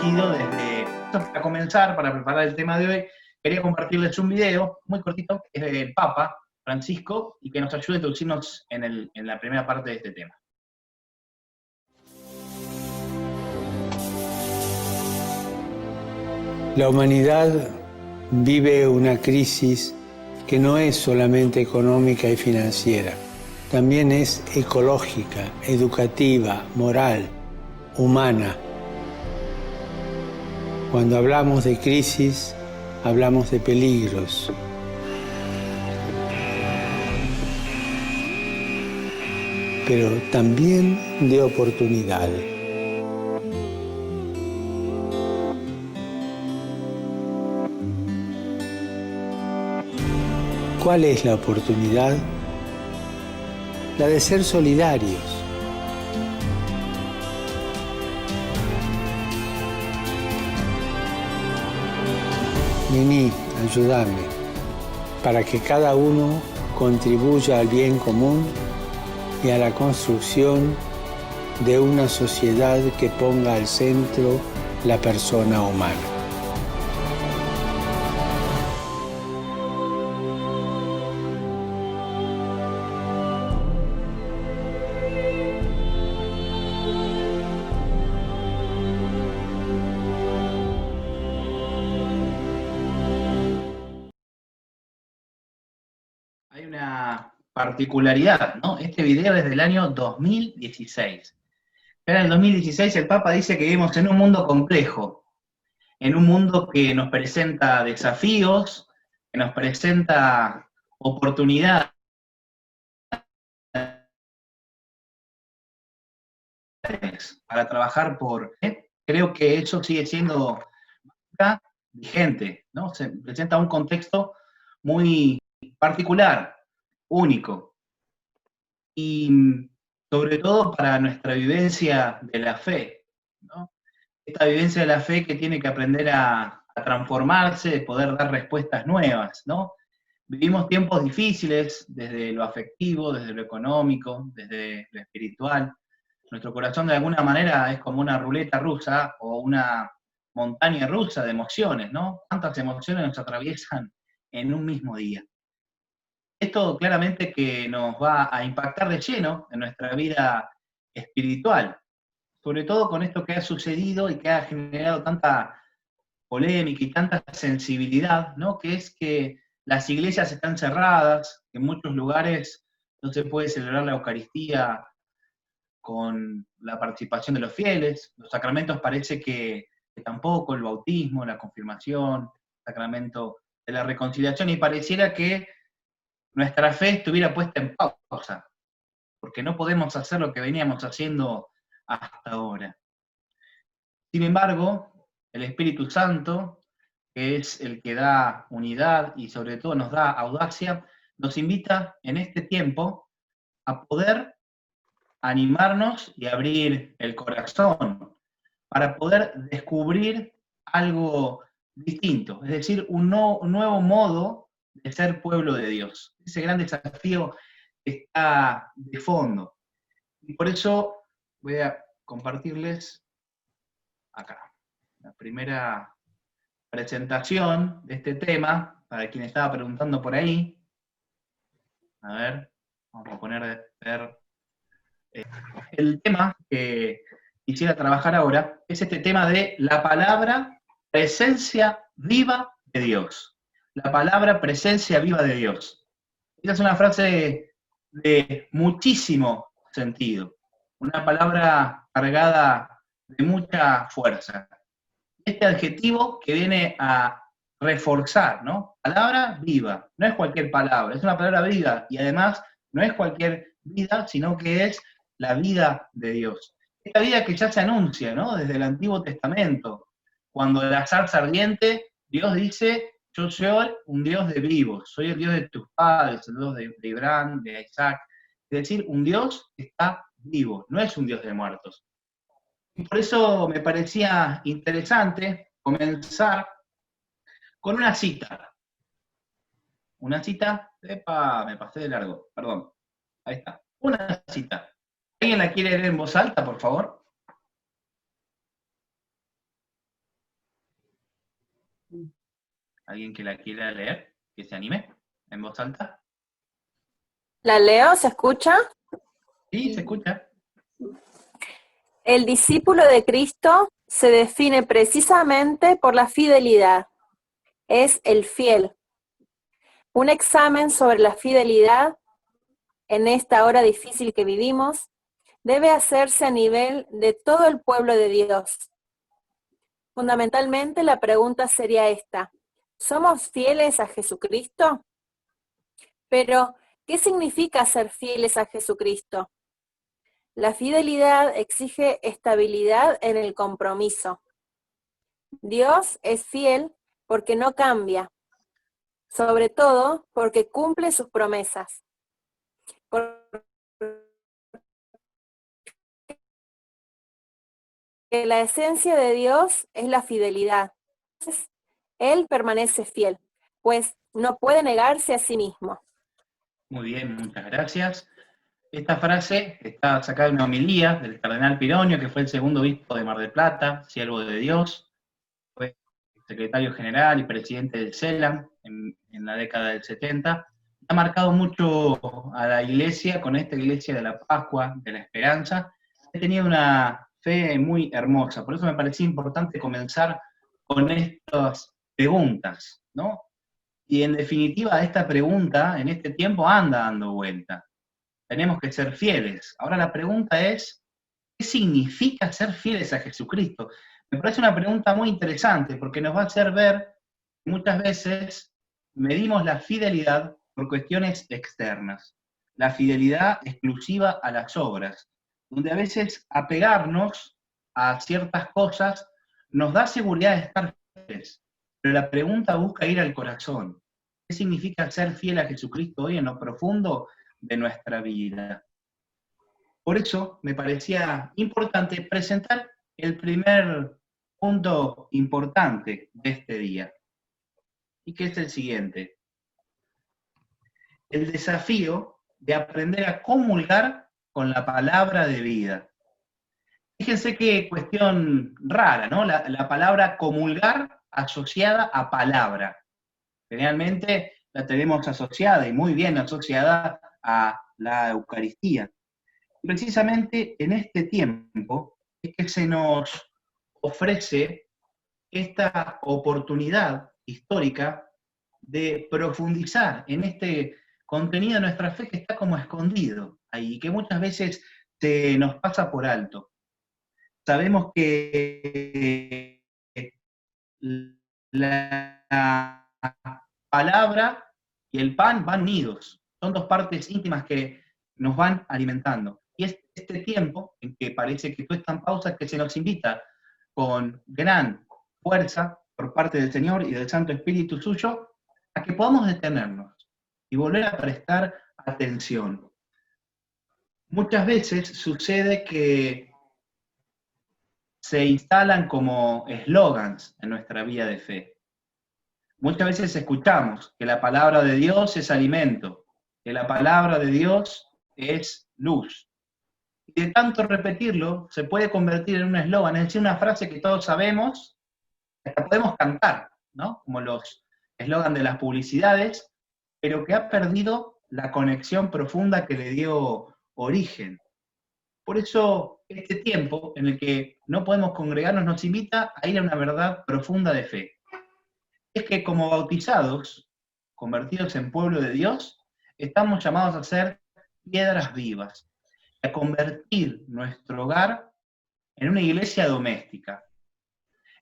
dirigido desde... Para comenzar, para preparar el tema de hoy, quería compartirles un video muy cortito, que es del Papa Francisco, y que nos ayude a introducirnos en la primera parte de este tema. La humanidad vive una crisis que no es solamente económica y financiera, también es ecológica, educativa, moral, humana. Cuando hablamos de crisis, hablamos de peligros. Pero también de oportunidades. ¿Cuál es la oportunidad? La de ser solidarios. Vení, ayúdame, para que cada uno contribuya al bien común y a la construcción de una sociedad que ponga al centro la persona humana. Hay una particularidad, ¿no? Este video es del año 2016. En el 2016 el Papa dice que vivimos en un mundo complejo, en un mundo que nos presenta desafíos, que nos presenta oportunidades para trabajar por... Creo que eso sigue siendo vigente, ¿no? Se presenta un contexto muy particular, único, y sobre todo para nuestra vivencia de la fe, ¿no? Esta vivencia de la fe que tiene que aprender a transformarse, poder dar respuestas nuevas, ¿no? Vivimos tiempos difíciles desde lo afectivo, desde lo económico, desde lo espiritual. Nuestro corazón de alguna manera es como una ruleta rusa o una montaña rusa de emociones, ¿no? Cuántas emociones nos atraviesan en un mismo día. Esto claramente que nos va a impactar de lleno en nuestra vida espiritual, sobre todo con esto que ha sucedido y que ha generado tanta polémica y tanta sensibilidad, ¿no? Que es que las iglesias están cerradas, que en muchos lugares no se puede celebrar la Eucaristía con la participación de los fieles, los sacramentos parece que tampoco, el bautismo, la confirmación, el sacramento de la reconciliación, y pareciera que nuestra fe estuviera puesta en pausa, porque no podemos hacer lo que veníamos haciendo hasta ahora. Sin embargo, el Espíritu Santo, que es el que da unidad y sobre todo nos da audacia, nos invita en este tiempo a poder animarnos y abrir el corazón para poder descubrir algo distinto, es decir, un nuevo modo de ser pueblo de Dios. Ese gran desafío está de fondo. Y por eso voy a compartirles acá la primera presentación de este tema, para quien estaba preguntando por ahí. A ver, vamos a poner el tema que quisiera trabajar ahora, es este tema de la palabra presencia viva de Dios. La palabra presencia viva de Dios. Esta es una frase de muchísimo sentido, una palabra cargada de mucha fuerza. Este adjetivo que viene a reforzar, ¿no? Palabra viva, no es cualquier palabra, es una palabra viva, y además no es cualquier vida, sino que es la vida de Dios. Esta vida que ya se anuncia, ¿no? Desde el Antiguo Testamento, cuando la zarza ardiente, Dios dice: yo soy un Dios de vivos, soy el Dios de tus padres, el Dios de Abraham, de Isaac. Es decir, un Dios que está vivo, no es un Dios de muertos. Y por eso me parecía interesante comenzar con una cita. Una cita, epa, me pasé de largo, perdón. Ahí está, una cita. ¿Alguien la quiere leer en voz alta, por favor? ¿Alguien que la quiera leer? ¿Que se anime? ¿En voz alta? ¿La leo? ¿Se escucha? Sí, se escucha. El discípulo de Cristo se define precisamente por la fidelidad. Es el fiel. Un examen sobre la fidelidad en esta hora difícil que vivimos debe hacerse a nivel de todo el pueblo de Dios. Fundamentalmente la pregunta sería esta: ¿somos fieles a Jesucristo? Pero, ¿qué significa ser fieles a Jesucristo? La fidelidad exige estabilidad en el compromiso. Dios es fiel porque no cambia, sobre todo porque cumple sus promesas. Porque la esencia de Dios es la fidelidad. Él permanece fiel, pues no puede negarse a sí mismo. Muy bien, muchas gracias. Esta frase está sacada de una homilía del cardenal Pironio, que fue el segundo obispo de Mar del Plata, siervo de Dios, fue secretario general y presidente del CELAM en la década del 70. Ha marcado mucho a la iglesia con esta iglesia de la Pascua, de la Esperanza. He tenido una fe muy hermosa, por eso me parecía importante comenzar con estas preguntas, ¿no? Y en definitiva, esta pregunta en este tiempo anda dando vuelta. Tenemos que ser fieles. Ahora la pregunta es, ¿qué significa ser fieles a Jesucristo? Me parece una pregunta muy interesante porque nos va a hacer ver que muchas veces medimos la fidelidad por cuestiones externas, la fidelidad exclusiva a las obras, donde a veces apegarnos a ciertas cosas nos da seguridad de estar fieles, pero la pregunta busca ir al corazón. ¿Qué significa ser fiel a Jesucristo hoy en lo profundo de nuestra vida? Por eso me parecía importante presentar el primer punto importante de este día, y que es el siguiente: el desafío de aprender a comulgar con la palabra de vida. Fíjense qué cuestión rara, ¿no? La palabra comulgar asociada a palabra. Generalmente la tenemos asociada, y muy bien asociada, a la Eucaristía. Precisamente en este tiempo es que se nos ofrece esta oportunidad histórica de profundizar en este contenido de nuestra fe que está como escondido ahí, que muchas veces se nos pasa por alto. Sabemos que la palabra y el pan van unidos, son dos partes íntimas que nos van alimentando. Y es este tiempo en que parece que todo está en pausa, que se nos invita con gran fuerza por parte del Señor y del Santo Espíritu suyo a que podamos detenernos y volver a prestar atención. Muchas veces sucede que se instalan como eslogans en nuestra vida de fe. Muchas veces escuchamos que la palabra de Dios es alimento, que la palabra de Dios es luz. Y de tanto repetirlo, se puede convertir en un eslogan, es decir, una frase que todos sabemos, hasta podemos cantar, ¿no? Como los eslogans de las publicidades, pero que ha perdido la conexión profunda que le dio origen. Por eso, este tiempo en el que no podemos congregarnos nos invita a ir a una verdad profunda de fe. Es que como bautizados, convertidos en pueblo de Dios, estamos llamados a ser piedras vivas, a convertir nuestro hogar en una iglesia doméstica.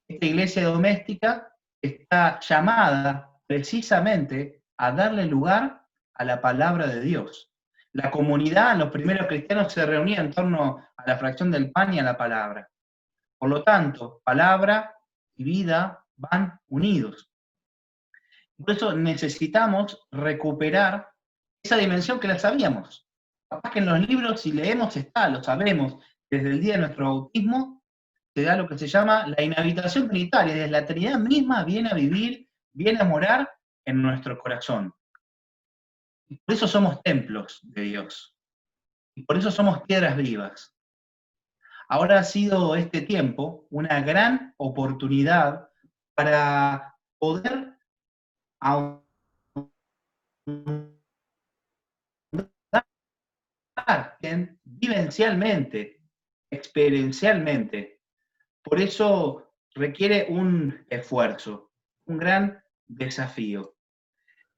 Esta iglesia doméstica está llamada precisamente a darle lugar a la palabra de Dios. La comunidad, los primeros cristianos, se reunía en torno a la fracción del pan y a la palabra. Por lo tanto, palabra y vida van unidos. Por eso necesitamos recuperar esa dimensión que la sabíamos. Capaz que en los libros, si leemos, está, lo sabemos. Desde el día de nuestro bautismo se da lo que se llama la inhabitación trinitaria. Desde la Trinidad misma viene a vivir, viene a morar en nuestro corazón. Y por eso somos templos de Dios. Y por eso somos piedras vivas. Ahora ha sido este tiempo una gran oportunidad para poder ahondar vivencialmente, experiencialmente. Por eso requiere un esfuerzo, un gran desafío.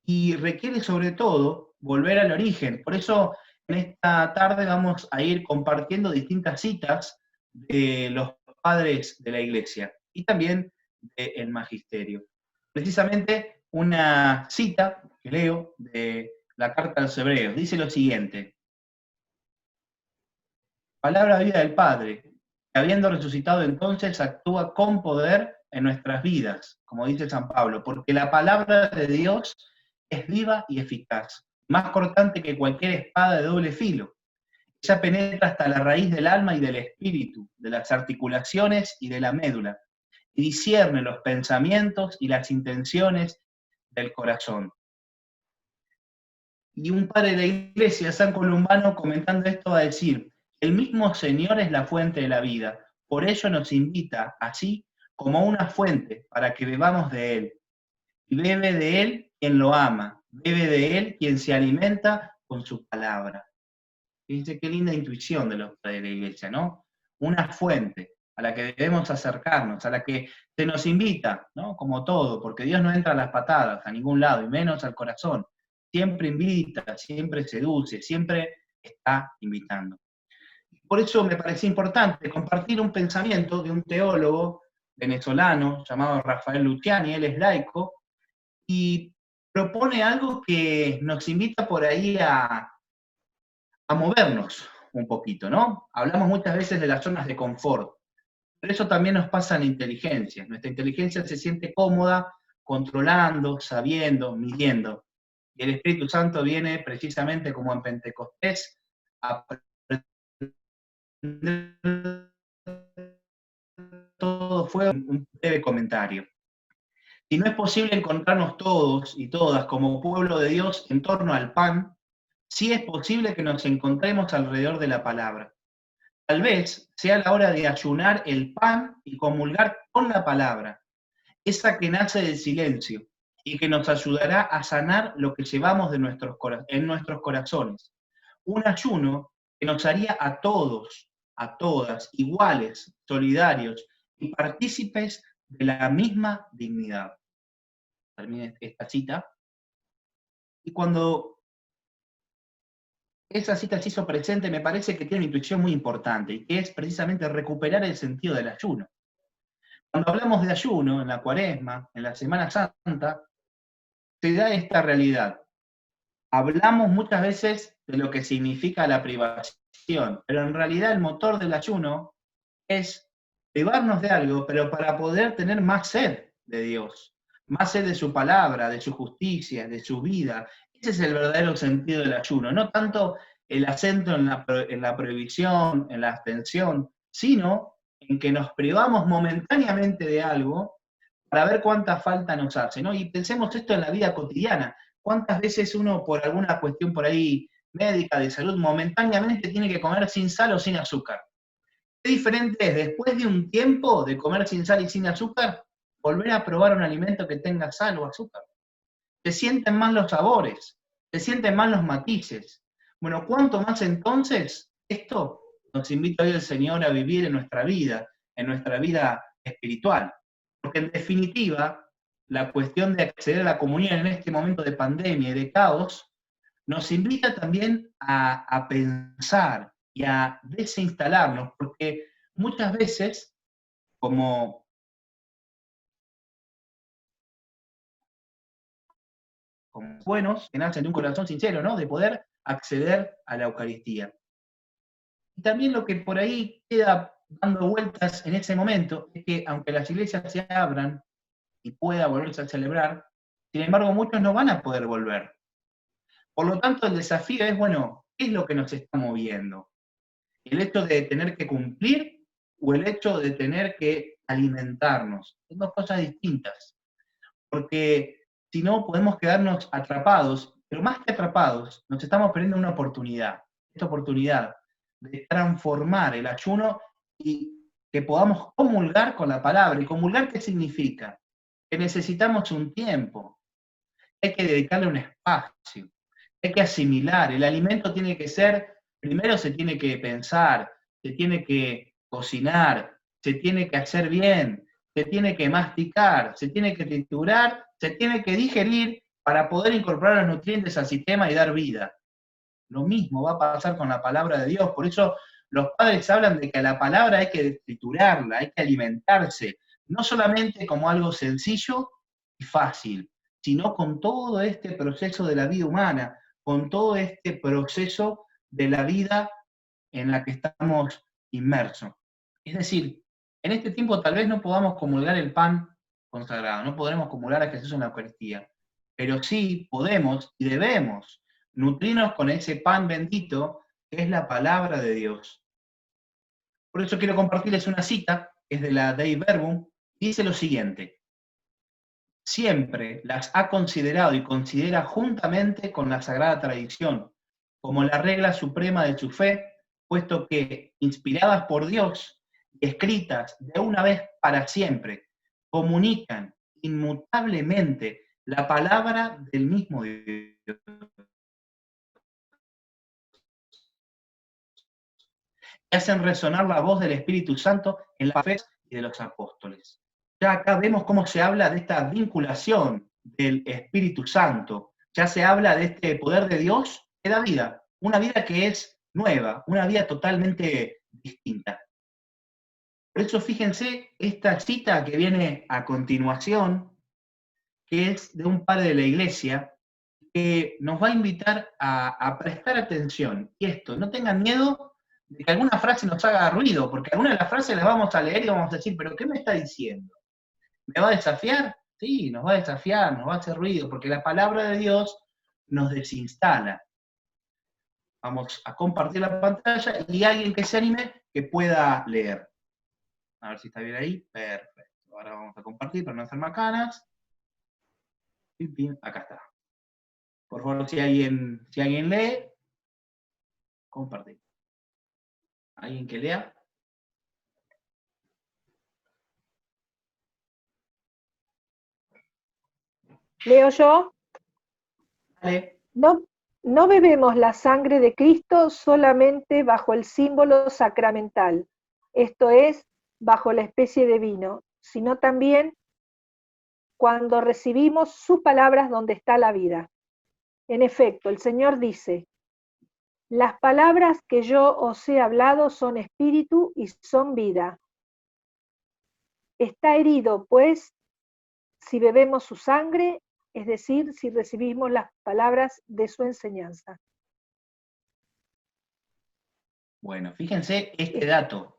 Y requiere sobre todo volver al origen. Por eso en esta tarde vamos a ir compartiendo distintas citas de los padres de la Iglesia y también del magisterio. Precisamente una cita que leo de la carta a los Hebreos dice lo siguiente: palabra viva del Padre, que habiendo resucitado entonces actúa con poder en nuestras vidas, como dice San Pablo, porque la palabra de Dios es viva y eficaz, más cortante que cualquier espada de doble filo. Ella penetra hasta la raíz del alma y del espíritu, de las articulaciones y de la médula, y discierne los pensamientos y las intenciones del corazón. Y un padre de la Iglesia, San Columbano, comentando esto, va a decir: el mismo Señor es la fuente de la vida, por ello nos invita así como una fuente para que bebamos de Él. Y bebe de Él quien lo ama, bebe de Él quien se alimenta con su palabra. Fíjense qué linda intuición de los padres de la Iglesia, ¿no? Una fuente a la que debemos acercarnos, a la que se nos invita, ¿no? Como todo, porque Dios no entra a las patadas, a ningún lado, y menos al corazón. Siempre invita, siempre seduce, siempre está invitando. Por eso me parece importante compartir un pensamiento de un teólogo venezolano llamado Rafael Luciani. Él es laico, y propone algo que nos invita por ahí a movernos un poquito, ¿no? Hablamos muchas veces de las zonas de confort, pero eso también nos pasa en la inteligencia. Nuestra inteligencia se siente cómoda controlando, sabiendo, midiendo. Y el Espíritu Santo viene precisamente como en Pentecostés a prender todo fuego. Un breve comentario. Si no es posible encontrarnos todos y todas como pueblo de Dios en torno al pan, sí es posible que nos encontremos alrededor de la palabra. Tal vez sea la hora de ayunar el pan y comulgar con la palabra, esa que nace del silencio y que nos ayudará a sanar lo que llevamos en nuestros corazones. Un ayuno que nos haría a todos, a todas, iguales, solidarios y partícipes de la misma dignidad. Termine esta cita. Y cuando esa cita se hizo presente, me parece que tiene una intuición muy importante, y que es precisamente recuperar el sentido del ayuno. Cuando hablamos de ayuno, en la Cuaresma, en la Semana Santa, se da esta realidad. Hablamos muchas veces de lo que significa la privación, pero en realidad el motor del ayuno es privarnos de algo, pero para poder tener más sed de Dios, más sed de su palabra, de su justicia, de su vida. Ese es el verdadero sentido del ayuno, no tanto el acento en la prohibición, en la abstención, sino en que nos privamos momentáneamente de algo para ver cuánta falta nos hace, ¿no? Y pensemos esto en la vida cotidiana. ¿Cuántas veces uno, por alguna cuestión por ahí médica, de salud, momentáneamente tiene que comer sin sal o sin azúcar? Qué diferente es, después de un tiempo de comer sin sal y sin azúcar, volver a probar un alimento que tenga sal o azúcar. Se sienten más los sabores, se sienten más los matices. Bueno, ¿cuánto más entonces esto nos invita hoy el Señor a vivir en nuestra vida espiritual? Porque en definitiva, la cuestión de acceder a la comunión en este momento de pandemia y de caos, nos invita también a pensar y a desinstalarnos, porque muchas veces, como buenos, que nacen de un corazón sincero, ¿no? De poder acceder a la Eucaristía. Y también lo que por ahí queda dando vueltas en ese momento es que aunque las iglesias se abran y pueda volverse a celebrar, sin embargo muchos no van a poder volver. Por lo tanto, el desafío es, bueno, ¿qué es lo que nos está moviendo? ¿El hecho de tener que cumplir o el hecho de tener que alimentarnos? Son dos cosas distintas. Porque si no, podemos quedarnos atrapados, pero más que atrapados, nos estamos perdiendo una oportunidad. Esta oportunidad de transformar el ayuno y que podamos comulgar con la palabra. ¿Y comulgar qué significa? que necesitamos un tiempo, hay que dedicarle un espacio, hay que asimilar. El alimento tiene que ser, primero se tiene que pensar, se tiene que cocinar, se tiene que hacer bien, se tiene que masticar, se tiene que triturar, se tiene que digerir para poder incorporar los nutrientes al sistema y dar vida. Lo mismo va a pasar con la palabra de Dios. Por eso los padres hablan de que a la palabra hay que triturarla, hay que alimentarse, no solamente como algo sencillo y fácil, sino con todo este proceso de la vida humana, con todo este proceso de la vida en la que estamos inmersos. Es decir, en este tiempo tal vez no podamos comulgar el pan consagrado, no podremos comulgar a Jesús en la Eucaristía, pero sí podemos y debemos nutrirnos con ese pan bendito que es la palabra de Dios. Por eso quiero compartirles una cita, que es de la Dei Verbum, y dice lo siguiente: siempre las ha considerado y considera juntamente con la sagrada tradición, como la regla suprema de su fe, puesto que, inspiradas por Dios y escritas de una vez para siempre, comunican inmutablemente la palabra del mismo Dios. Y hacen resonar la voz del Espíritu Santo en la fe y de los apóstoles. Ya acá vemos cómo se habla de esta vinculación del Espíritu Santo. Ya se habla de este poder de Dios que da vida, una vida que es nueva, una vida totalmente distinta. Por eso fíjense esta cita que viene a continuación, que es de un padre de la Iglesia, que nos va a invitar a prestar atención. Y esto, no tengan miedo de que alguna frase nos haga ruido, porque alguna de las frases las vamos a leer y vamos a decir, ¿pero qué me está diciendo? ¿Me va a desafiar? Sí, nos va a desafiar, nos va a hacer ruido, porque la palabra de Dios nos desinstala. Vamos a compartir la pantalla y alguien que se anime que pueda leer. A ver si está bien ahí. Perfecto. Ahora vamos a compartir para no hacer macanas. Acá está. Por favor, si alguien lee, compartir. ¿Alguien que lea? ¿Leo yo? Dale. No bebemos la sangre de Cristo solamente bajo el símbolo sacramental, esto es, bajo la especie de vino, sino también cuando recibimos sus palabras donde está la vida. En efecto, el Señor dice: las palabras que yo os he hablado son espíritu y son vida. Está herido, pues, si bebemos su sangre, es decir, si recibimos las palabras de su enseñanza. Bueno, fíjense este dato.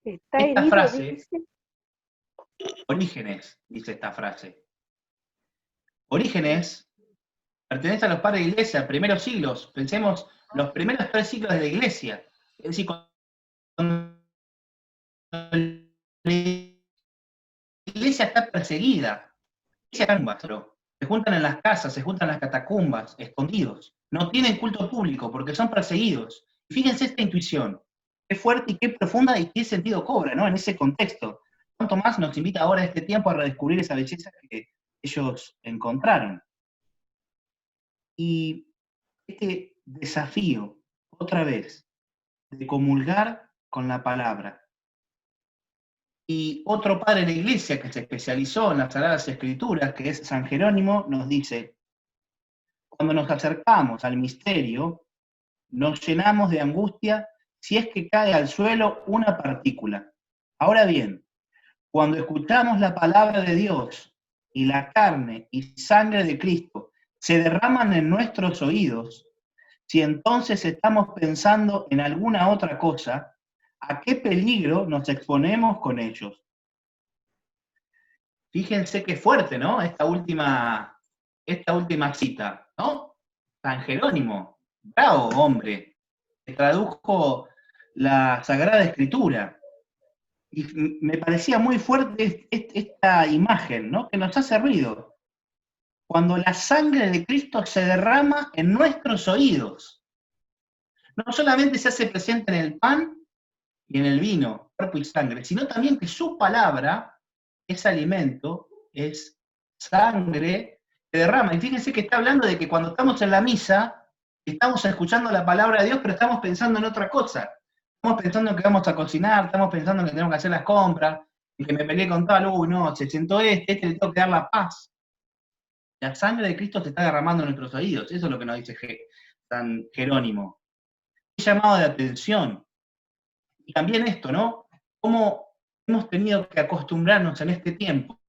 Está Esta herido, frase, dice. Orígenes, dice esta frase. Orígenes pertenece a los padres de la Iglesia, primeros siglos. Pensemos, los primeros 3 siglos de la Iglesia. Es decir, cuando la Iglesia está perseguida, se juntan en las casas, se juntan en las catacumbas, escondidos. No tienen culto público porque son perseguidos. Fíjense esta intuición, qué fuerte y qué profunda y qué sentido cobra, ¿no? En ese contexto. ¿Cuánto más nos invita ahora este tiempo a redescubrir esa belleza que ellos encontraron? Y este desafío, otra vez, de comulgar con la palabra. Y otro padre de la Iglesia que se especializó en las Sagradas Escrituras, que es San Jerónimo, nos dice: cuando nos acercamos al misterio, nos llenamos de angustia si es que cae al suelo una partícula. Ahora bien, cuando escuchamos la palabra de Dios y la carne y sangre de Cristo se derraman en nuestros oídos, si entonces estamos pensando en alguna otra cosa, ¿a qué peligro nos exponemos con ellos? Fíjense qué fuerte, ¿no? Esta última cita, ¿no? San Jerónimo, bravo hombre, que tradujo la Sagrada Escritura. Y me parecía muy fuerte esta imagen, ¿no? Que nos hace ruido. Cuando la sangre de Cristo se derrama en nuestros oídos. No solamente se hace presente en el pan y en el vino, cuerpo y sangre, sino también que su palabra es alimento, es sangre que derrama. Y fíjense que está hablando de que cuando estamos en la misa, estamos escuchando la palabra de Dios, pero estamos pensando en otra cosa. Estamos pensando en que vamos a cocinar, estamos pensando en que tenemos que hacer las compras, en que me peleé con tal, no, se sentó este le tengo que dar la paz. La sangre de Cristo se está derramando en nuestros oídos. Eso es lo que nos dice San Jerónimo. Es llamado de atención. Y también esto, ¿no? Cómo hemos tenido que acostumbrarnos en este tiempo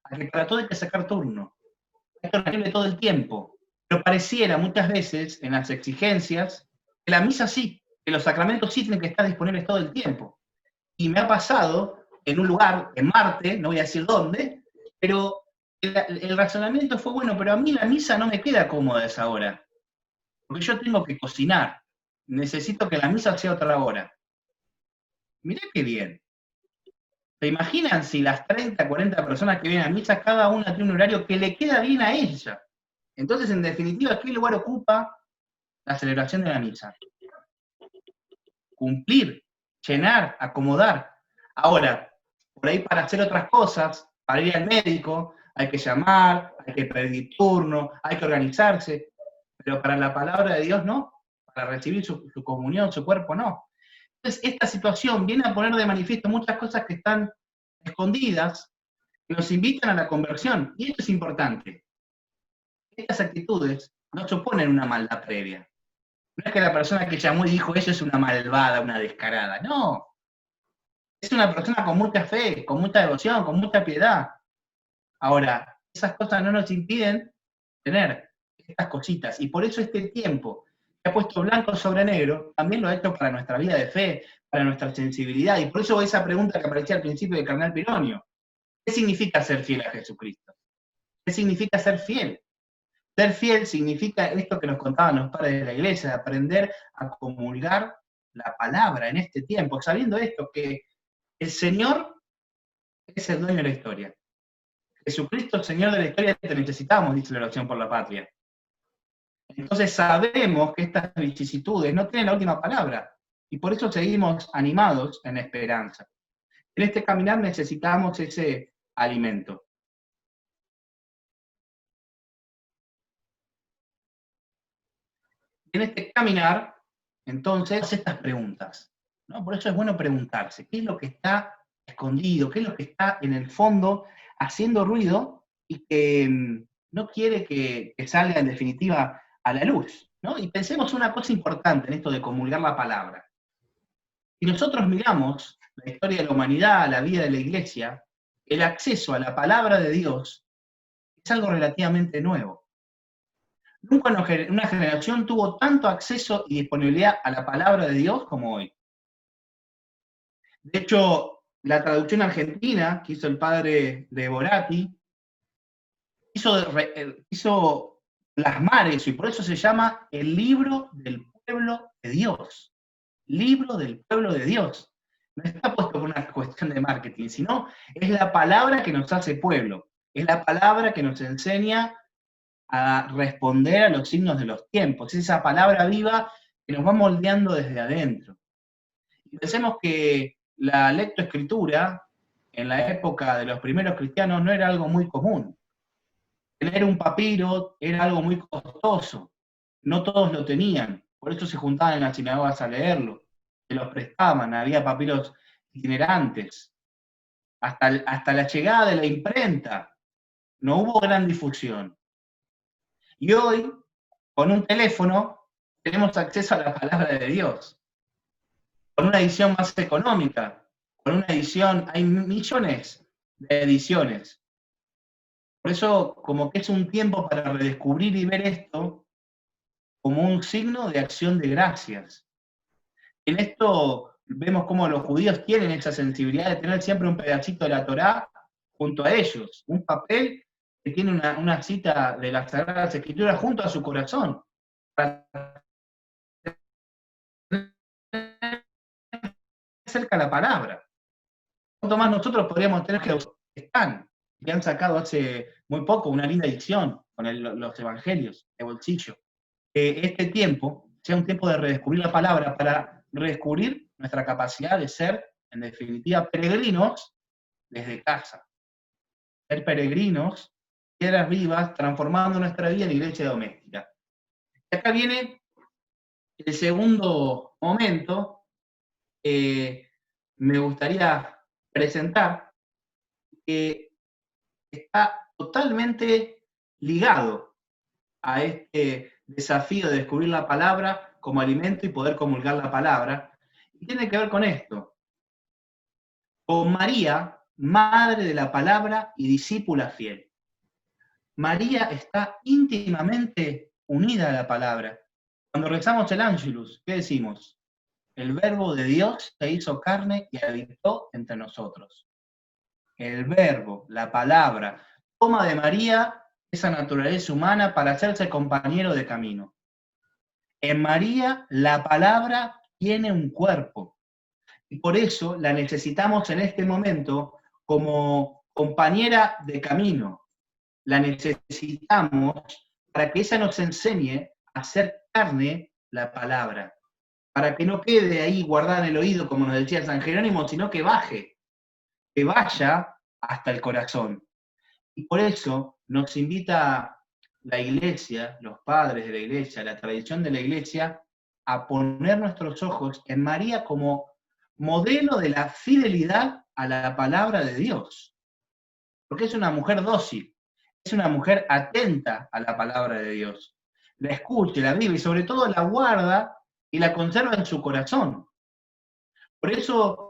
a que para todo hay que sacar turno. Esto es horrible todo el tiempo. Pero pareciera muchas veces en las exigencias que la misa sí, que los sacramentos sí tienen que estar disponibles todo el tiempo. Y me ha pasado en un lugar, en Marte, no voy a decir dónde, pero el razonamiento fue bueno, pero a mí la misa no me queda cómoda a esa hora. Porque yo tengo que cocinar. Necesito que la misa sea otra hora. Mirá qué bien. ¿Se imaginan si las 30, 40 personas que vienen a misa, cada una tiene un horario que le queda bien a ella? Entonces, en definitiva, ¿qué lugar ocupa la celebración de la misa? Cumplir, llenar, acomodar. Ahora, por ahí para hacer otras cosas, para ir al médico, hay que llamar, hay que pedir turno, hay que organizarse, pero para la palabra de Dios no, para recibir su comunión, su cuerpo no. Entonces, esta situación viene a poner de manifiesto muchas cosas que están escondidas, que nos invitan a la conversión, y esto es importante. Estas actitudes no suponen una maldad previa. No es que la persona que llamó y dijo eso es una malvada, una descarada, no. Es una persona con mucha fe, con mucha devoción, con mucha piedad. Ahora, esas cosas no nos impiden tener estas cositas, y por eso este tiempo que ha puesto blanco sobre negro, también lo ha hecho para nuestra vida de fe, para nuestra sensibilidad, y por eso esa pregunta que aparecía al principio de Cardenal Pironio, ¿qué significa ser fiel a Jesucristo? ¿Qué significa ser fiel? Ser fiel significa esto que nos contaban los padres de la iglesia, aprender a comulgar la palabra en este tiempo, sabiendo esto, que el Señor es el dueño de la historia. Jesucristo, Señor de la historia, te necesitamos, dice la oración por la patria. Entonces sabemos que estas vicisitudes no tienen la última palabra, y por eso seguimos animados en esperanza. En este caminar necesitamos ese alimento. En este caminar, entonces, estas preguntas, ¿no? Por eso es bueno preguntarse, ¿qué es lo que está escondido? ¿Qué es lo que está en el fondo haciendo ruido y que no quiere que salga en definitiva a la luz, ¿no? Y pensemos una cosa importante en esto de comulgar la palabra. Si nosotros miramos la historia de la humanidad, la vida de la iglesia, el acceso a la palabra de Dios es algo relativamente nuevo. Nunca una generación tuvo tanto acceso y disponibilidad a la palabra de Dios como hoy. De hecho, la traducción argentina que hizo el padre de Borati hizo plasmar eso, y por eso se llama el libro del pueblo de Dios. Libro del pueblo de Dios. No está puesto por una cuestión de marketing, sino es la palabra que nos hace pueblo. Es la palabra que nos enseña a responder a los signos de los tiempos. Es esa palabra viva que nos va moldeando desde adentro. Y pensemos que la lectoescritura en la época de los primeros cristianos no era algo muy común. Tener un papiro era algo muy costoso. No todos lo tenían. Por eso se juntaban en las sinagogas a leerlo. Se los prestaban. Había papiros itinerantes. Hasta la llegada de la imprenta no hubo gran difusión. Y hoy, con un teléfono, tenemos acceso a la palabra de Dios. Con una edición más económica, con una edición, hay millones de ediciones. Por eso, como que es un tiempo para redescubrir y ver esto como un signo de acción de gracias. En esto vemos cómo los judíos tienen esa sensibilidad de tener siempre un pedacito de la Torá junto a ellos, un papel que tiene una cita de las Sagradas Escrituras junto a su corazón, para cerca la palabra. Cuanto más nosotros podríamos tener que están, que han sacado hace muy poco una linda edición con los evangelios de bolsillo. Que este tiempo sea un tiempo de redescubrir la palabra para redescubrir nuestra capacidad de ser En definitiva, peregrinos desde casa. Ser peregrinos, piedras vivas, transformando nuestra vida en iglesia doméstica. Y acá viene el segundo momento que me gustaría presentar, que está totalmente ligado a este desafío de descubrir la palabra como alimento y poder comulgar la palabra, y tiene que ver con esto, con María, madre de la palabra y discípula fiel. María está íntimamente unida a la palabra. Cuando rezamos el Ángelus, ¿qué decimos? El Verbo de Dios se hizo carne y habitó entre nosotros. El Verbo, la palabra, toma de María esa naturaleza humana para hacerse compañero de camino. En María, la palabra tiene un cuerpo, y por eso la necesitamos en este momento como compañera de camino. La necesitamos para que ella nos enseñe a hacer carne la palabra, para que no quede ahí guardada en el oído, como nos decía San Jerónimo, sino que baje, que vaya hasta el corazón. Y por eso nos invita la Iglesia, los padres de la Iglesia, la tradición de la Iglesia, a poner nuestros ojos en María como modelo de la fidelidad a la palabra de Dios. Porque es una mujer dócil, es una mujer atenta a la palabra de Dios. La escucha, la vive y sobre todo la guarda y la conserva en su corazón. Por eso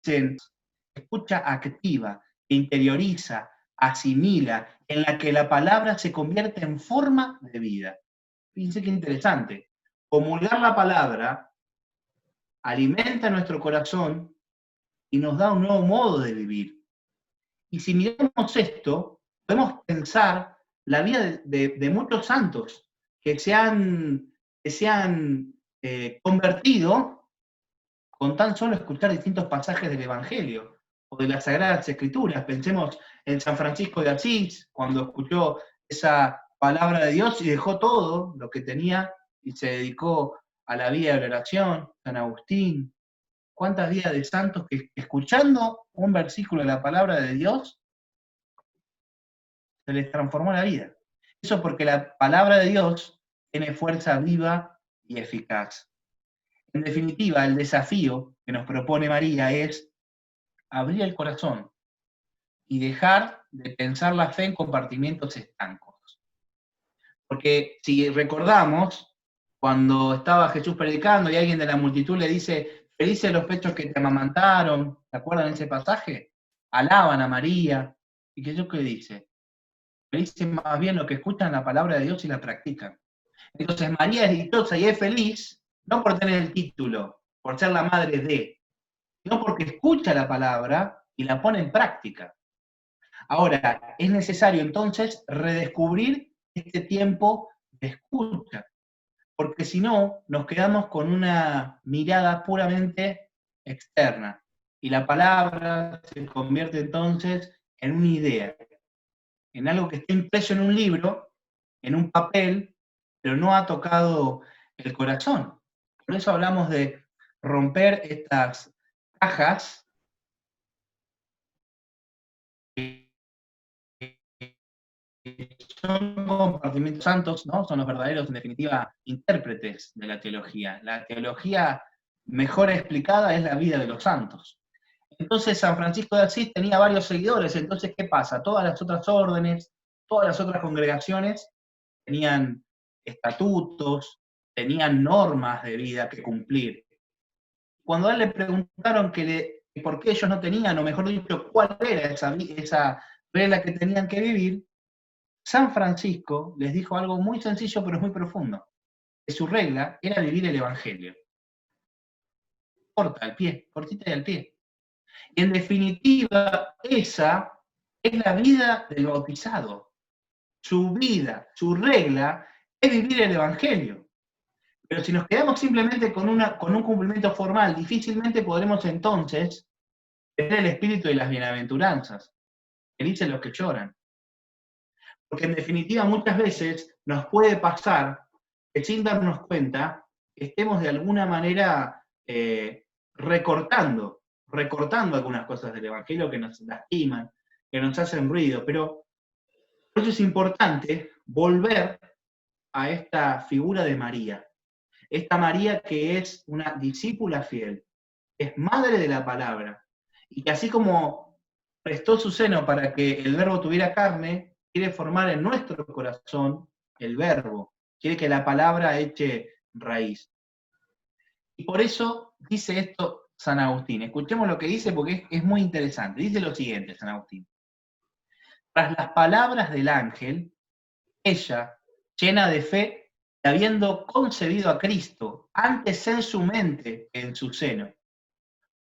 dicen, escucha activa, que interioriza, asimila, en la que la palabra se convierte en forma de vida. Fíjense qué interesante. Comulgar la palabra alimenta nuestro corazón y nos da un nuevo modo de vivir. Y si miramos esto, podemos pensar la vida de muchos santos que se han convertido con tan solo escuchar distintos pasajes del Evangelio o de las Sagradas Escrituras. Pensemos en San Francisco de Asís, cuando escuchó esa palabra de Dios y dejó todo lo que tenía y se dedicó a la vida de la oración. San Agustín. ¿Cuántas vidas de santos que escuchando un versículo de la palabra de Dios se les transformó la vida? Eso porque la palabra de Dios tiene fuerza viva y eficaz. En definitiva, el desafío que nos propone María es abrir el corazón y dejar de pensar la fe en compartimientos estancos. Porque si recordamos, cuando estaba Jesús predicando y alguien de la multitud le dice, felices los pechos que te amamantaron, ¿se acuerdan de ese pasaje? Alaban a María. ¿Y Jesús qué dice? Felices más bien los que escuchan la palabra de Dios y la practican. Entonces María es dichosa y es feliz, no por tener el título, por ser la madre de, sino porque escucha la palabra y la pone en práctica. Ahora, es necesario entonces redescubrir este tiempo de escucha, porque si no, nos quedamos con una mirada puramente externa, y la palabra se convierte entonces en una idea, en algo que está impreso en un libro, en un papel, pero no ha tocado el corazón. Por eso hablamos de romper estas cajas que son compartimentos santos, ¿no? Son los verdaderos, en definitiva, intérpretes de la teología. La teología mejor explicada es la vida de los santos. Entonces San Francisco de Asís tenía varios seguidores, entonces ¿qué pasa? Todas las otras órdenes, todas las otras congregaciones tenían estatutos, tenían normas de vida que cumplir. Cuando a él le preguntaron por qué ellos no tenían, o mejor dicho, cuál era esa regla que tenían que vivir, San Francisco les dijo algo muy sencillo pero muy profundo, que su regla era vivir el Evangelio. Corta al pie, cortita y al pie. Y en definitiva, esa es la vida del bautizado. Su vida, su regla, es vivir el Evangelio. Pero si nos quedamos simplemente con un cumplimiento formal, difícilmente podremos entonces tener el espíritu de las bienaventuranzas. Felices los que lloran. Porque en definitiva muchas veces nos puede pasar que sin darnos cuenta estemos de alguna manera recortando algunas cosas del Evangelio que nos lastiman, que nos hacen ruido, pero por eso es importante volver a esta figura de María. Esta María que es una discípula fiel, es madre de la palabra, y que así como prestó su seno para que el Verbo tuviera carne, quiere formar en nuestro corazón el Verbo, quiere que la palabra eche raíz. Y por eso dice esto San Agustín. Escuchemos lo que dice porque es muy interesante. Dice lo siguiente, San Agustín. Tras las palabras del ángel, ella, llena de fe, habiendo concebido a Cristo antes en su mente que en su seno,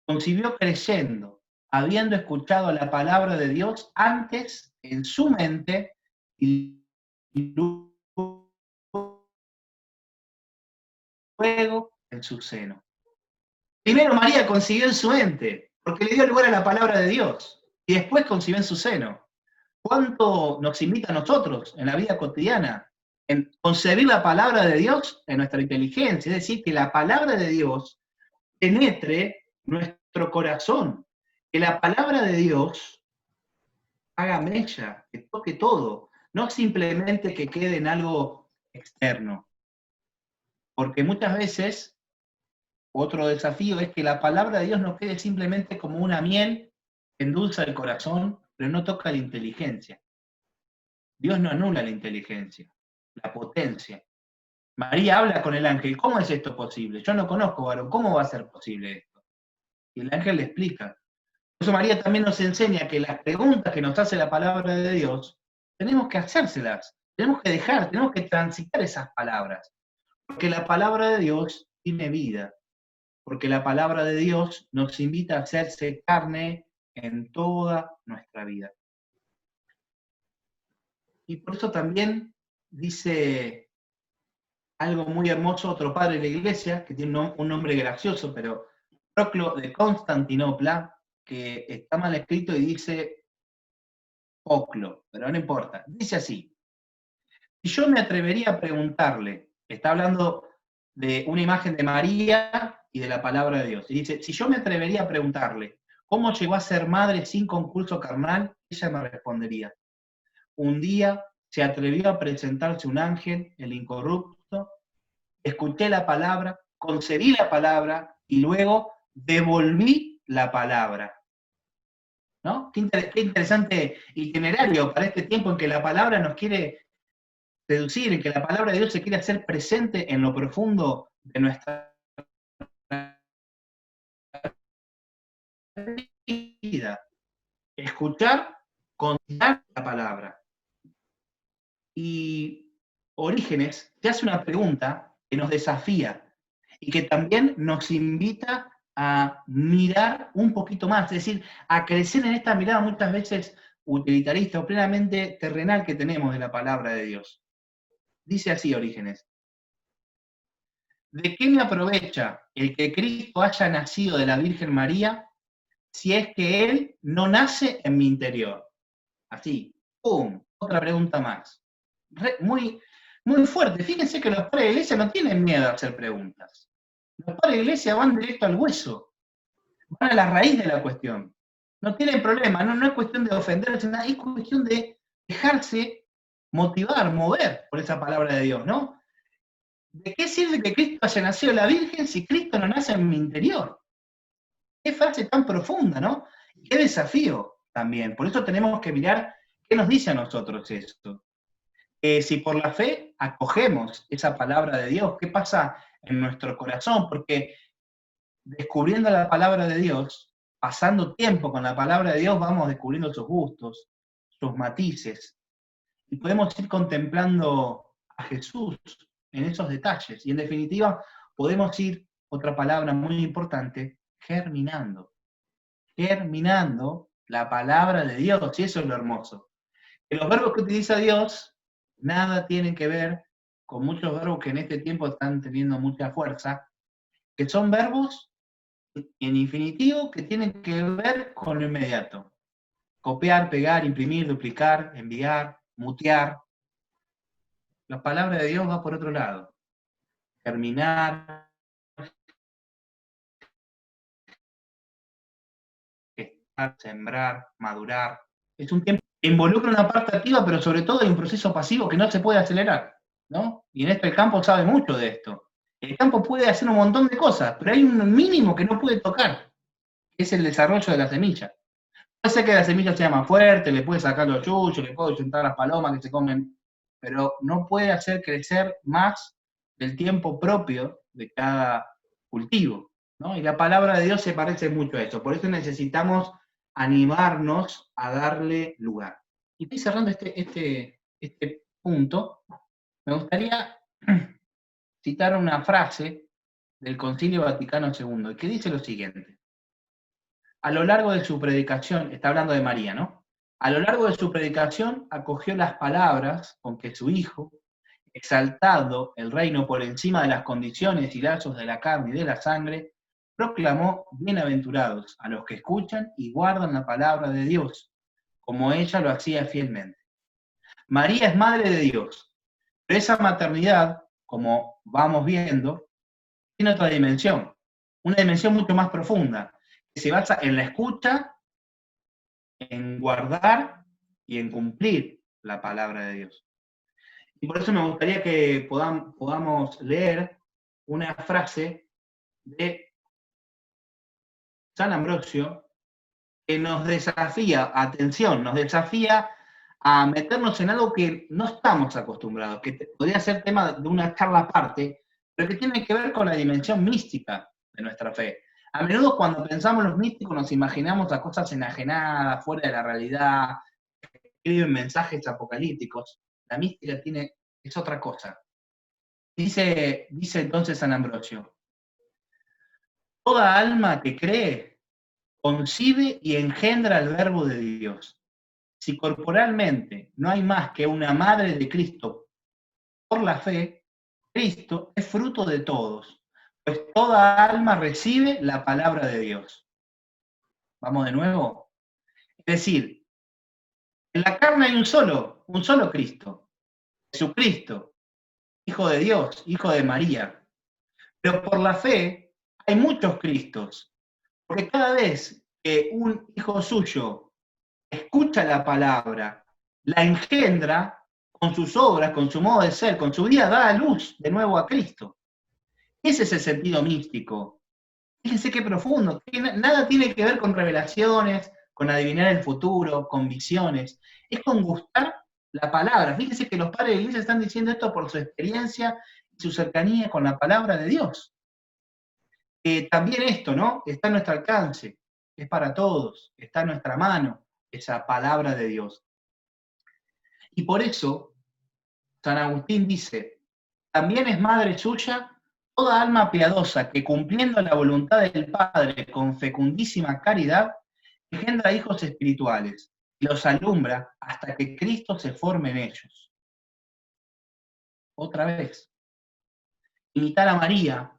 concibió creyendo, habiendo escuchado la palabra de Dios antes en su mente y luego en su seno. Primero María concibió en su mente, porque le dio lugar a la palabra de Dios, y después concibió en su seno. ¿Cuánto nos invita a nosotros en la vida cotidiana en concebir la palabra de Dios en nuestra inteligencia? Es decir, que la palabra de Dios penetre nuestro corazón, que la palabra de Dios haga mella, que toque todo, no simplemente que quede en algo externo. Porque muchas veces otro desafío es que la palabra de Dios no quede simplemente como una miel que endulza el corazón, pero no toca la inteligencia. Dios no anula la inteligencia, la potencia. María habla con el ángel, ¿cómo es esto posible? Yo no conozco varón, ¿cómo va a ser posible esto? Y el ángel le explica. Por eso María también nos enseña que las preguntas que nos hace la palabra de Dios, tenemos que hacérselas, tenemos que transitar esas palabras. Porque la palabra de Dios tiene vida. Porque la palabra de Dios nos invita a hacerse carne en toda nuestra vida. Y por eso también dice algo muy hermoso otro padre de la iglesia, que tiene un nombre gracioso, pero Proclo de Constantinopla, que está mal escrito y dice Oclo, pero no importa. Dice así: si yo me atrevería a preguntarle, está hablando de una imagen de María y de la palabra de Dios, y dice, si yo me atrevería a preguntarle cómo llegó a ser madre sin concurso carnal, ella me respondería: un día se atrevió a presentarse un ángel, el incorrupto, escuché la palabra, concebí la palabra y luego devolví la palabra. ¿No? Qué interesante itinerario para este tiempo en que la palabra nos quiere seducir, en que la palabra de Dios se quiere hacer presente en lo profundo de nuestra vida. Escuchar, contar la palabra. Y Orígenes te hace una pregunta que nos desafía y que también nos invita a mirar un poquito más, es decir, a crecer en esta mirada muchas veces utilitarista o plenamente terrenal que tenemos de la palabra de Dios. Dice así Orígenes: ¿de qué me aprovecha el que Cristo haya nacido de la Virgen María si es que Él no nace en mi interior? Así, ¡pum! Otra pregunta más. Muy, muy fuerte. Fíjense que los padres de la iglesia no tienen miedo a hacer preguntas. Los padres de la iglesia van directo al hueso, van a la raíz de la cuestión. No tienen problema, no es cuestión de ofenderse, nada, es cuestión de dejarse motivar, mover por esa palabra de Dios, ¿no? ¿De qué sirve que Cristo haya nacido de la Virgen si Cristo no nace en mi interior? Qué frase tan profunda, ¿no? Qué desafío también. Por eso tenemos que mirar qué nos dice a nosotros esto. Si por la fe acogemos esa palabra de Dios, ¿qué pasa en nuestro corazón? Porque descubriendo la palabra de Dios, pasando tiempo con la palabra de Dios, vamos descubriendo sus gustos, sus matices, y podemos ir contemplando a Jesús en esos detalles. Y en definitiva, podemos ir, otra palabra muy importante, germinando la palabra de Dios, y eso es lo hermoso. Que los verbos que utiliza Dios nada tienen que ver con muchos verbos que en este tiempo están teniendo mucha fuerza, que son verbos en infinitivo que tienen que ver con lo inmediato. Copiar, pegar, imprimir, duplicar, enviar, mutear. La palabra de Dios va por otro lado. germinar, gestar, sembrar, madurar. Es un tiempo que involucra una parte activa, pero sobre todo hay un proceso pasivo que no se puede acelerar, ¿no? Y en esto el campo sabe mucho de esto. El campo puede hacer un montón de cosas, pero hay un mínimo que no puede tocar, que es el desarrollo de la semilla. Puede ser que la semilla sea más fuerte, le puede sacar los chuyos, le puede ayuntar las palomas que se comen, pero no puede hacer crecer más del tiempo propio de cada cultivo, ¿no? Y la palabra de Dios se parece mucho a eso, por eso necesitamos animarnos a darle lugar. Y estoy cerrando este punto, me gustaría citar una frase del Concilio Vaticano II, que dice lo siguiente: a lo largo de su predicación, está hablando de María, ¿no? A lo largo de su predicación acogió las palabras con que su Hijo, exaltando el reino por encima de las condiciones y lazos de la carne y de la sangre, proclamó: bienaventurados a los que escuchan y guardan la palabra de Dios, como ella lo hacía fielmente. María es madre de Dios, pero esa maternidad, como vamos viendo, tiene otra dimensión, una dimensión mucho más profunda, que se basa en la escucha, en guardar y en cumplir la palabra de Dios. Y por eso me gustaría que podamos leer una frase de San Ambrosio que nos desafía, atención, nos desafía a meternos en algo que no estamos acostumbrados, que podría ser tema de una charla aparte, pero que tiene que ver con la dimensión mística de nuestra fe. A menudo cuando pensamos los místicos nos imaginamos a cosas enajenadas, fuera de la realidad, que escriben mensajes apocalípticos. La mística es otra cosa. Dice entonces San Ambrosio: toda alma que cree concibe y engendra el verbo de Dios. Si corporalmente no hay más que una madre de Cristo por la fe, Cristo es fruto de todos, pues toda alma recibe la palabra de Dios. Vamos de nuevo. Es decir, en la carne hay un solo Cristo, Jesucristo, Hijo de Dios, Hijo de María. Pero por la fe hay muchos Cristos, porque cada vez que un hijo suyo escucha la palabra, la engendra con sus obras, con su modo de ser, con su vida, da a luz de nuevo a Cristo. Ese es el sentido místico. Fíjense qué profundo. Nada tiene que ver con revelaciones, con adivinar el futuro, con visiones. Es con gustar la palabra. Fíjense que los padres de la iglesia están diciendo esto por su experiencia y su cercanía con la palabra de Dios. También esto, ¿no? Está a nuestro alcance, es para todos, está en nuestra mano esa palabra de Dios. Y por eso, San Agustín dice: también es madre suya toda alma piadosa que, cumpliendo la voluntad del Padre con fecundísima caridad, engendra hijos espirituales y los alumbra hasta que Cristo se forme en ellos. Otra vez, imitar a María,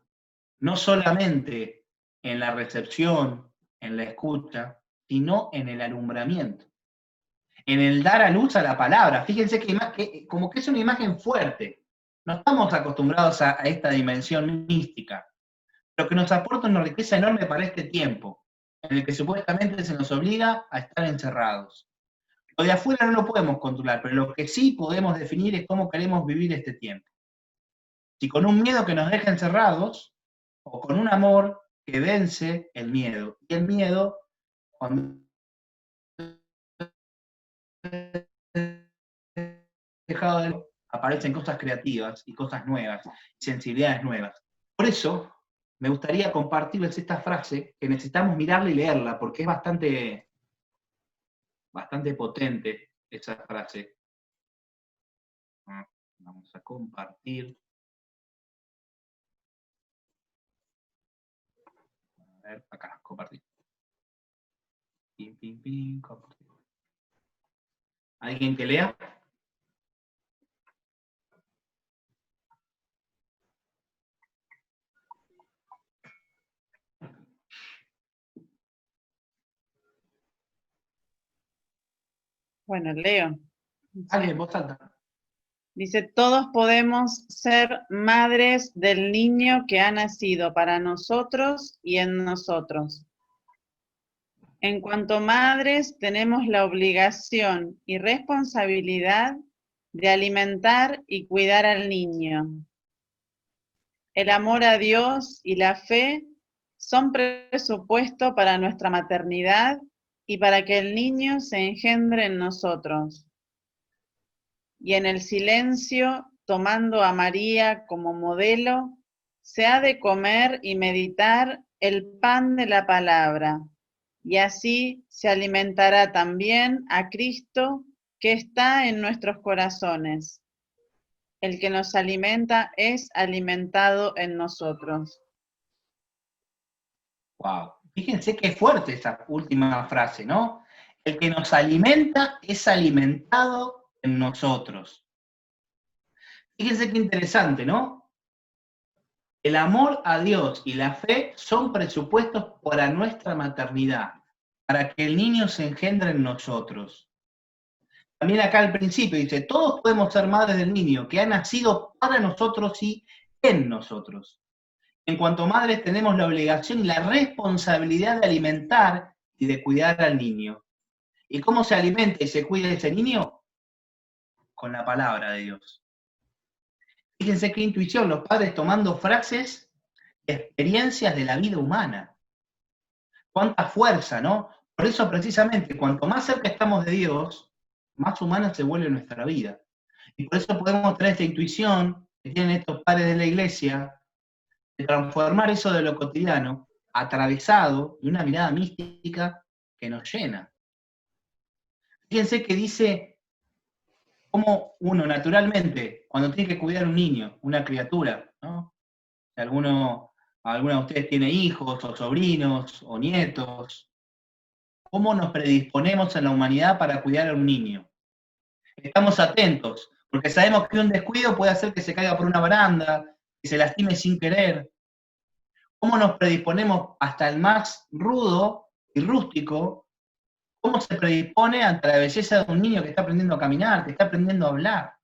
no solamente en la recepción, en la escucha, sino en el alumbramiento, en el dar a luz a la palabra. Fíjense que como que es una imagen fuerte. No estamos acostumbrados a esta dimensión mística, pero que nos aporta una riqueza enorme para este tiempo, en el que supuestamente se nos obliga a estar encerrados. Lo de afuera no lo podemos controlar, pero lo que sí podemos definir es cómo queremos vivir este tiempo. Si con un miedo que nos deja encerrados, o con un amor que vence el miedo. Y el miedo, cuando dejado de aparecen cosas creativas y cosas nuevas, sensibilidades nuevas. Por eso, me gustaría compartirles esta frase, que necesitamos mirarla y leerla, porque es bastante potente esa frase. Vamos a compartir. A ver, acá, compartir. Pim, pim, pim, compartir. ¿Alguien que lea? Bueno, leo. Alguien, vos alta. Dice, todos podemos ser madres del niño que ha nacido para nosotros y en nosotros. En cuanto madres, tenemos la obligación y responsabilidad de alimentar y cuidar al niño. El amor a Dios y la fe son presupuesto para nuestra maternidad y para que el niño se engendre en nosotros. Y en el silencio, tomando a María como modelo, se ha de comer y meditar el pan de la palabra, y así se alimentará también a Cristo que está en nuestros corazones. El que nos alimenta es alimentado en nosotros. Wow. Fíjense qué fuerte esa última frase, ¿no? El que nos alimenta es alimentado en nosotros. Fíjense qué interesante, ¿no? El amor a Dios y la fe son presupuestos para nuestra maternidad, para que el niño se engendre en nosotros. También acá al principio dice, todos podemos ser madres del niño, que ha nacido para nosotros y en nosotros. En cuanto madres tenemos la obligación y la responsabilidad de alimentar y de cuidar al niño. ¿Y cómo se alimenta y se cuida ese niño? Con la palabra de Dios. Fíjense qué intuición, los padres tomando frases, experiencias de la vida humana. Cuánta fuerza, ¿no? Por eso precisamente, cuanto más cerca estamos de Dios, más humana se vuelve nuestra vida. Y por eso podemos tener esta intuición que tienen estos padres de la iglesia, de transformar eso de lo cotidiano, atravesado de una mirada mística que nos llena. Fíjense que dice cómo uno naturalmente, cuando tiene que cuidar a un niño, una criatura, ¿no? Si alguno de ustedes tiene hijos, o sobrinos, o nietos, ¿cómo nos predisponemos en la humanidad para cuidar a un niño? Estamos atentos, porque sabemos que un descuido puede hacer que se caiga por una baranda, que se lastime sin querer. ¿Cómo nos predisponemos hasta el más rudo y rústico? ¿Cómo se predispone ante la belleza de un niño que está aprendiendo a caminar, que está aprendiendo a hablar?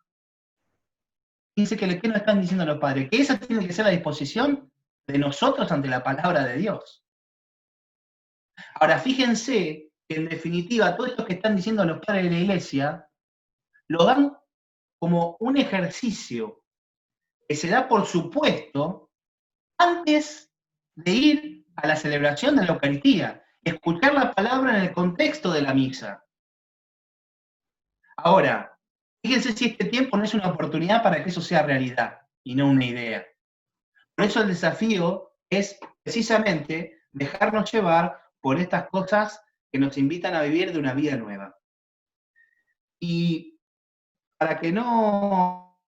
Fíjense que ¿qué nos están diciendo los padres? Que esa tiene que ser la disposición de nosotros ante la palabra de Dios. Ahora, fíjense que en definitiva todo esto que están diciendo los padres de la iglesia lo dan como un ejercicio que se da por supuesto antes de ir a la celebración de la Eucaristía, escuchar la palabra en el contexto de la misa. Ahora, fíjense si este tiempo no es una oportunidad para que eso sea realidad y no una idea. Por eso el desafío es precisamente dejarnos llevar por estas cosas que nos invitan a vivir de una vida nueva. Y para que no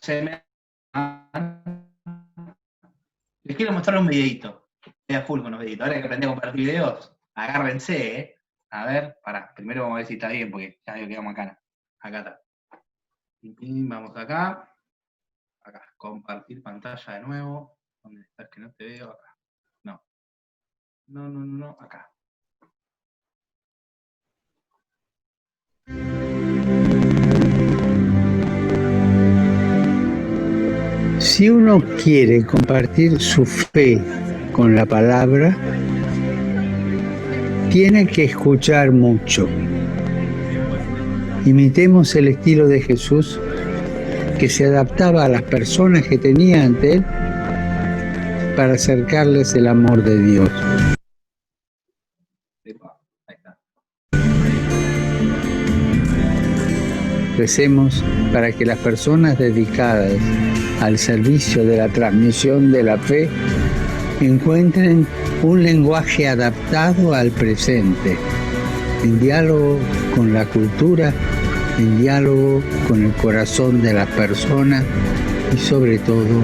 se me... Les quiero mostrar un videito. Estoy a full con los videitos. Ahora que aprendí a compartir videos, agárrense, ¿eh? A ver, primero vamos a ver si está bien, porque ya veo que vamos acá. Acá está. Vamos acá. Acá, compartir pantalla de nuevo. ¿Dónde estás que no te veo? Acá. No, acá. Si uno quiere compartir su fe con la palabra, tiene que escuchar mucho. Imitemos el estilo de Jesús, que se adaptaba a las personas que tenía ante él para acercarles el amor de Dios. Recemos para que las personas dedicadas al servicio de la transmisión de la fe encuentren un lenguaje adaptado al presente, en diálogo con la cultura, en diálogo con el corazón de las personas y sobre todo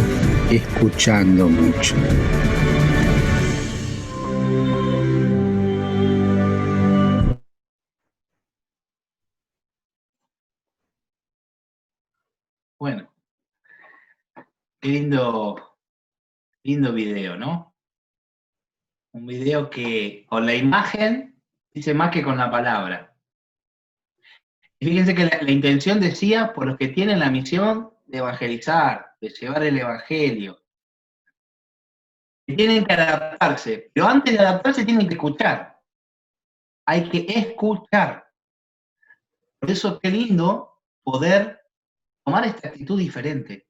escuchando mucho. Bueno, qué lindo video, ¿no? Un video que con la imagen dice más que con la palabra. Y fíjense que la intención decía por los que tienen la misión de evangelizar, de llevar el evangelio. Que tienen que adaptarse, pero antes de adaptarse tienen que escuchar. Hay que escuchar. Por eso qué lindo poder tomar esta actitud diferente.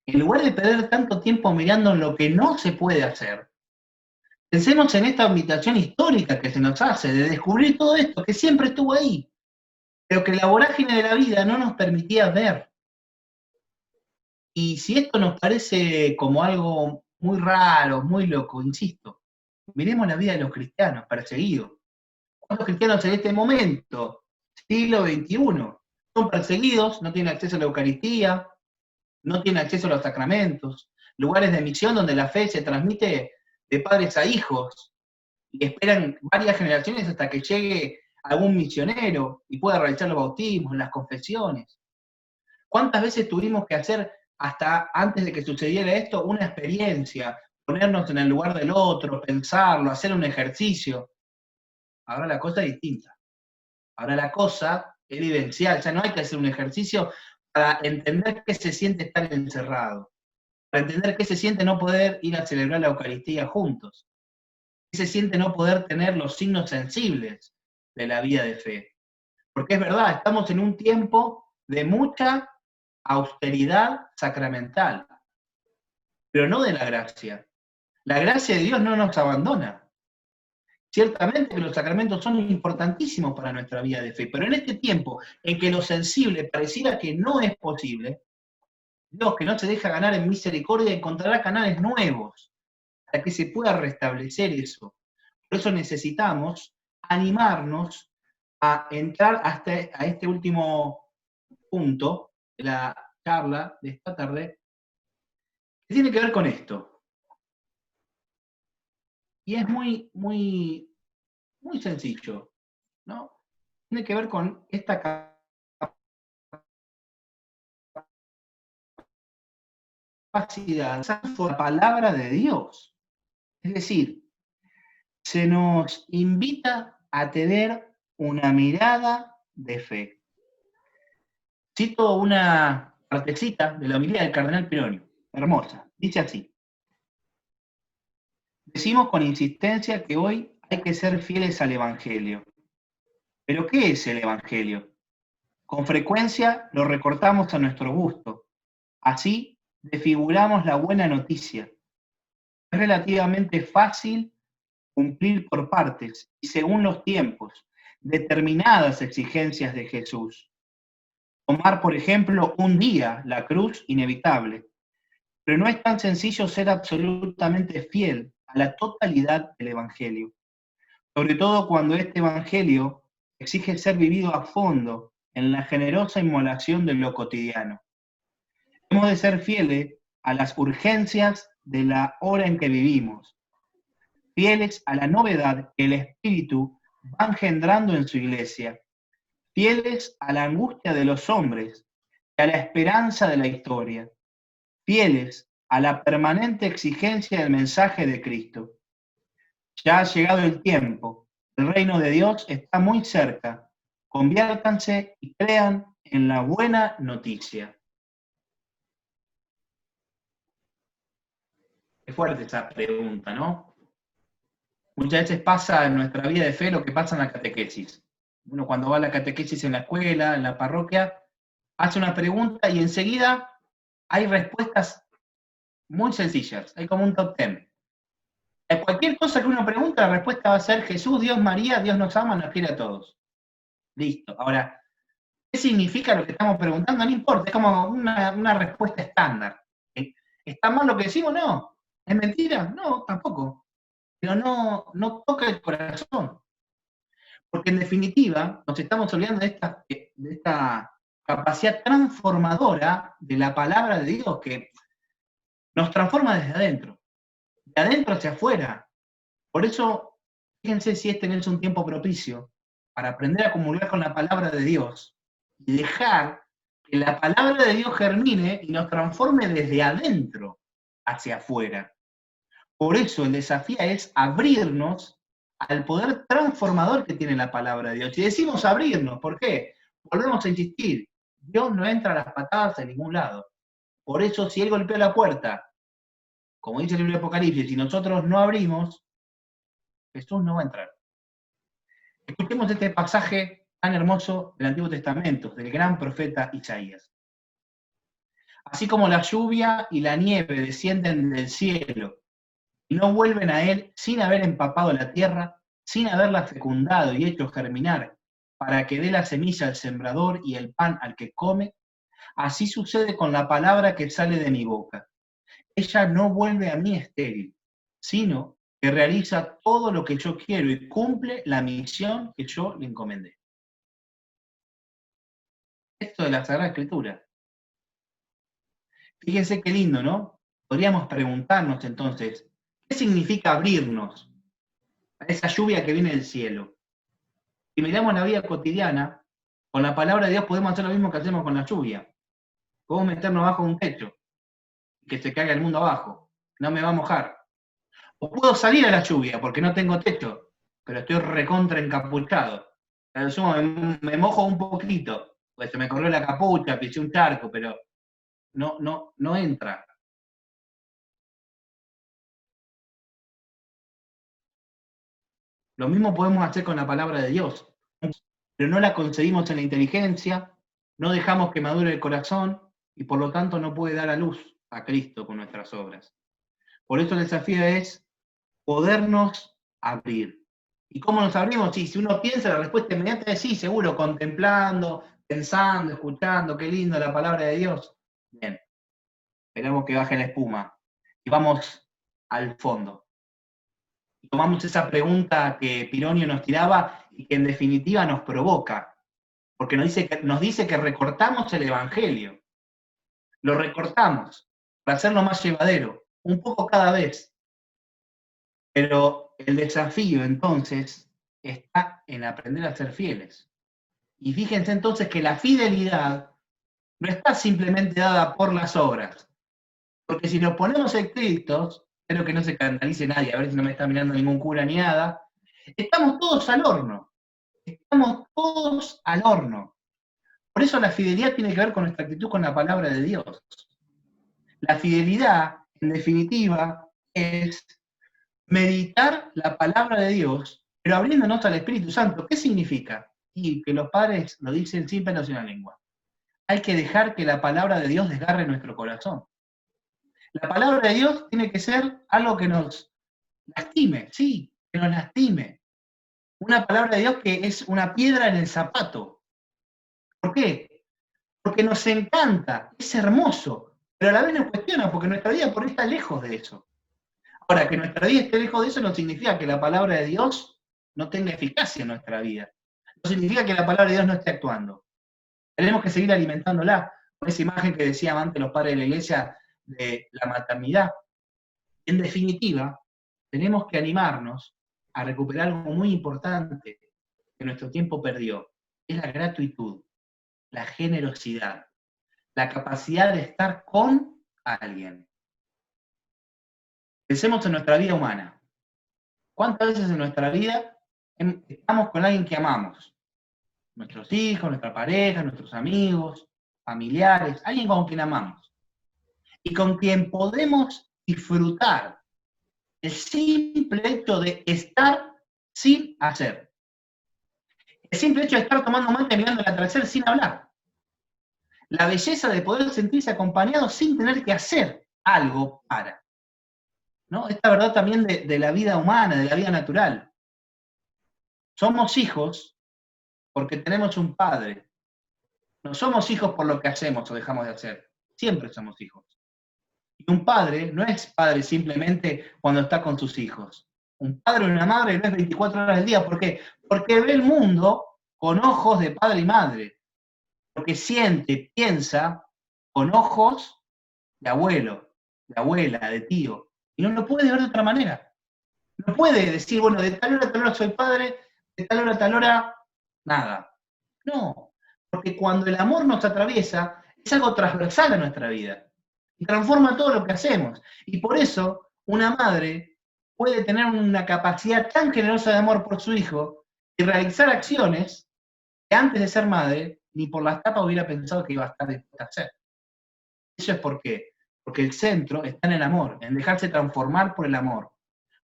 En lugar de perder tanto tiempo mirando en lo que no se puede hacer, pensemos en esta invitación histórica que se nos hace de descubrir todo esto que siempre estuvo ahí, pero que la vorágine de la vida no nos permitía ver. Y si esto nos parece como algo muy raro, muy loco, insisto, miremos la vida de los cristianos perseguidos. ¿Cuántos cristianos en este momento, siglo XXI, son perseguidos, no tienen acceso a la Eucaristía, no tienen acceso a los sacramentos, lugares de misión donde la fe se transmite de padres a hijos, y esperan varias generaciones hasta que llegue algún misionero y pueda realizar los bautismos, las confesiones? ¿Cuántas veces tuvimos que hacer, hasta antes de que sucediera esto, una experiencia, ponernos en el lugar del otro, pensarlo, hacer un ejercicio? Ahora la cosa es distinta. Ahora la cosa es vivencial, ya no hay que hacer un ejercicio para entender qué se siente estar encerrado, para entender qué se siente no poder ir a celebrar la Eucaristía juntos, qué se siente no poder tener los signos sensibles de la vida de fe. Porque es verdad, estamos en un tiempo de mucha austeridad sacramental, pero no de la gracia. La gracia de Dios no nos abandona. Ciertamente que los sacramentos son importantísimos para nuestra vida de fe, pero en este tiempo en que lo sensible pareciera que no es posible, Dios, que no se deja ganar en misericordia, encontrará canales nuevos para que se pueda restablecer eso. Por eso necesitamos animarnos a entrar hasta a este último punto de la charla de esta tarde, que tiene que ver con esto. Y es muy sencillo, ¿no? Tiene que ver con esta capacidad por la palabra de Dios. Es decir, se nos invita a tener una mirada de fe. Cito una partecita de la homilía del cardenal Pironio, hermosa. Dice así: decimos con insistencia que hoy hay que ser fieles al Evangelio. ¿Pero qué es el Evangelio? Con frecuencia lo recortamos a nuestro gusto. Así desfiguramos la buena noticia. Es relativamente fácil cumplir por partes y según los tiempos determinadas exigencias de Jesús. Tomar, por ejemplo, un día la cruz inevitable. Pero no es tan sencillo ser absolutamente fiel a la totalidad del Evangelio. Sobre todo cuando este Evangelio exige ser vivido a fondo en la generosa inmolación de lo cotidiano. Hemos de ser fieles a las urgencias de la hora en que vivimos, fieles a la novedad que el Espíritu va engendrando en su iglesia, fieles a la angustia de los hombres y a la esperanza de la historia, fieles a la permanente exigencia del mensaje de Cristo. Ya ha llegado el tiempo, el reino de Dios está muy cerca, conviértanse y crean en la buena noticia. Es fuerte esa pregunta, ¿no? Muchas veces pasa en nuestra vida de fe lo que pasa en la catequesis. Uno cuando va a la catequesis en la escuela, en la parroquia, hace una pregunta y enseguida hay respuestas muy sencillas, hay como un top 10. A cualquier cosa que uno pregunta, la respuesta va a ser Jesús, Dios, María, Dios nos ama, nos quiere a todos. Listo. Ahora, ¿qué significa lo que estamos preguntando? No importa, es como una respuesta estándar. ¿Está mal lo que decimos? No. ¿Es mentira? No, tampoco. Pero no toca el corazón. Porque en definitiva, nos estamos olvidando de esta capacidad transformadora de la palabra de Dios, que nos transforma desde adentro, de adentro hacia afuera. Por eso, fíjense si este es un tiempo propicio para aprender a comulgar con la palabra de Dios y dejar que la palabra de Dios germine y nos transforme desde adentro hacia afuera. Por eso el desafío es abrirnos al poder transformador que tiene la palabra de Dios. Y decimos abrirnos, ¿por qué? volvemos a insistir, Dios no entra a las patadas en ningún lado. Por eso, si Él golpea la puerta, como dice el libro de Apocalipsis, si nosotros no abrimos, Jesús no va a entrar. Escuchemos este pasaje tan hermoso del Antiguo Testamento, del gran profeta Isaías. Así como la lluvia y la nieve descienden del cielo y no vuelven a Él sin haber empapado la tierra, sin haberla fecundado y hecho germinar, para que dé la semilla al sembrador y el pan al que come, así sucede con la palabra que sale de mi boca. Ella no vuelve a mí estéril, sino que realiza todo lo que yo quiero y cumple la misión que yo le encomendé. Esto de la Sagrada Escritura. Fíjense qué lindo, ¿no? Podríamos preguntarnos entonces, ¿qué significa abrirnos a esa lluvia que viene del cielo? Si miramos la vida cotidiana, con la palabra de Dios podemos hacer lo mismo que hacemos con la lluvia. Podemos meternos bajo un techo y que se caiga el mundo abajo. No me va a mojar. O puedo salir a la lluvia porque no tengo techo, pero estoy recontra encapuchado. A lo sumo me mojo un poquito, pues se me corrió la capucha, pisé un charco, pero no entra. Lo mismo podemos hacer con la palabra de Dios, pero no la concebimos en la inteligencia, no dejamos que madure el corazón y por lo tanto no puede dar a luz a Cristo con nuestras obras. Por eso el desafío es podernos abrir. ¿Y cómo nos abrimos? Sí, si uno piensa, la respuesta inmediata es sí, seguro, contemplando, pensando, escuchando, qué lindo la palabra de Dios. Bien, esperamos que baje la espuma y vamos al fondo. Y tomamos esa pregunta que Pironio nos tiraba y que en definitiva nos provoca, porque nos dice que recortamos el Evangelio. Lo recortamos para hacerlo más llevadero, un poco cada vez. Pero el desafío entonces está en aprender a ser fieles. Y fíjense entonces que la fidelidad no está simplemente dada por las obras. Porque si nos ponemos estrictos, espero que no se escandalice nadie, a ver si no me está mirando ningún cura ni nada, estamos todos al horno. Estamos todos al horno. Por eso la fidelidad tiene que ver con nuestra actitud con la palabra de Dios. La fidelidad, en definitiva, es meditar la palabra de Dios, pero abriéndonos al Espíritu Santo. ¿Qué significa? Y que los padres lo dicen sin pelos en la lengua. Hay que dejar que la palabra de Dios desgarre nuestro corazón. La palabra de Dios tiene que ser algo que nos lastime, sí, que nos lastime. Una palabra de Dios que es una piedra en el zapato. ¿Por qué? Porque nos encanta, es hermoso, pero a la vez nos cuestiona, porque nuestra vida por ahí está lejos de eso. Ahora, que nuestra vida esté lejos de eso no significa que la palabra de Dios no tenga eficacia en nuestra vida. No significa que la palabra de Dios no esté actuando. Tenemos que seguir alimentándola, con esa imagen que decían antes los padres de la iglesia de la maternidad. En definitiva, tenemos que animarnos a recuperar algo muy importante que nuestro tiempo perdió. Es la gratitud, la generosidad, la capacidad de estar con alguien. Pensemos en nuestra vida humana. ¿Cuántas veces en nuestra vida estamos con alguien que amamos? Nuestros hijos, nuestra pareja, nuestros amigos, familiares, alguien con quien amamos. Y con quien podemos disfrutar el simple hecho de estar sin hacer. El simple hecho de estar tomando mate mirando el atardecer sin hablar. La belleza de poder sentirse acompañado sin tener que hacer algo para. ¿No? Esta verdad también de la vida humana, de la vida natural. Somos hijos porque tenemos un padre. No somos hijos por lo que hacemos o dejamos de hacer. Siempre somos hijos. Y un padre no es padre simplemente cuando está con sus hijos. Un padre o una madre no es 24 horas del día. ¿Por qué? Porque ve el mundo con ojos de padre y madre. Porque siente, piensa con ojos de abuelo, de abuela, de tío. Y no lo puede ver de otra manera. No puede decir, bueno, de tal hora a tal hora soy padre, de tal hora a tal hora, nada. No, porque cuando el amor nos atraviesa, es algo transversal a nuestra vida. Y transforma todo lo que hacemos. Y por eso, una madre puede tener una capacidad tan generosa de amor por su hijo y realizar acciones que antes de ser madre ni por las tapas hubiera pensado que iba a estar dispuesta a hacer. ¿Eso es por qué? Porque el centro está en el amor, en dejarse transformar por el amor.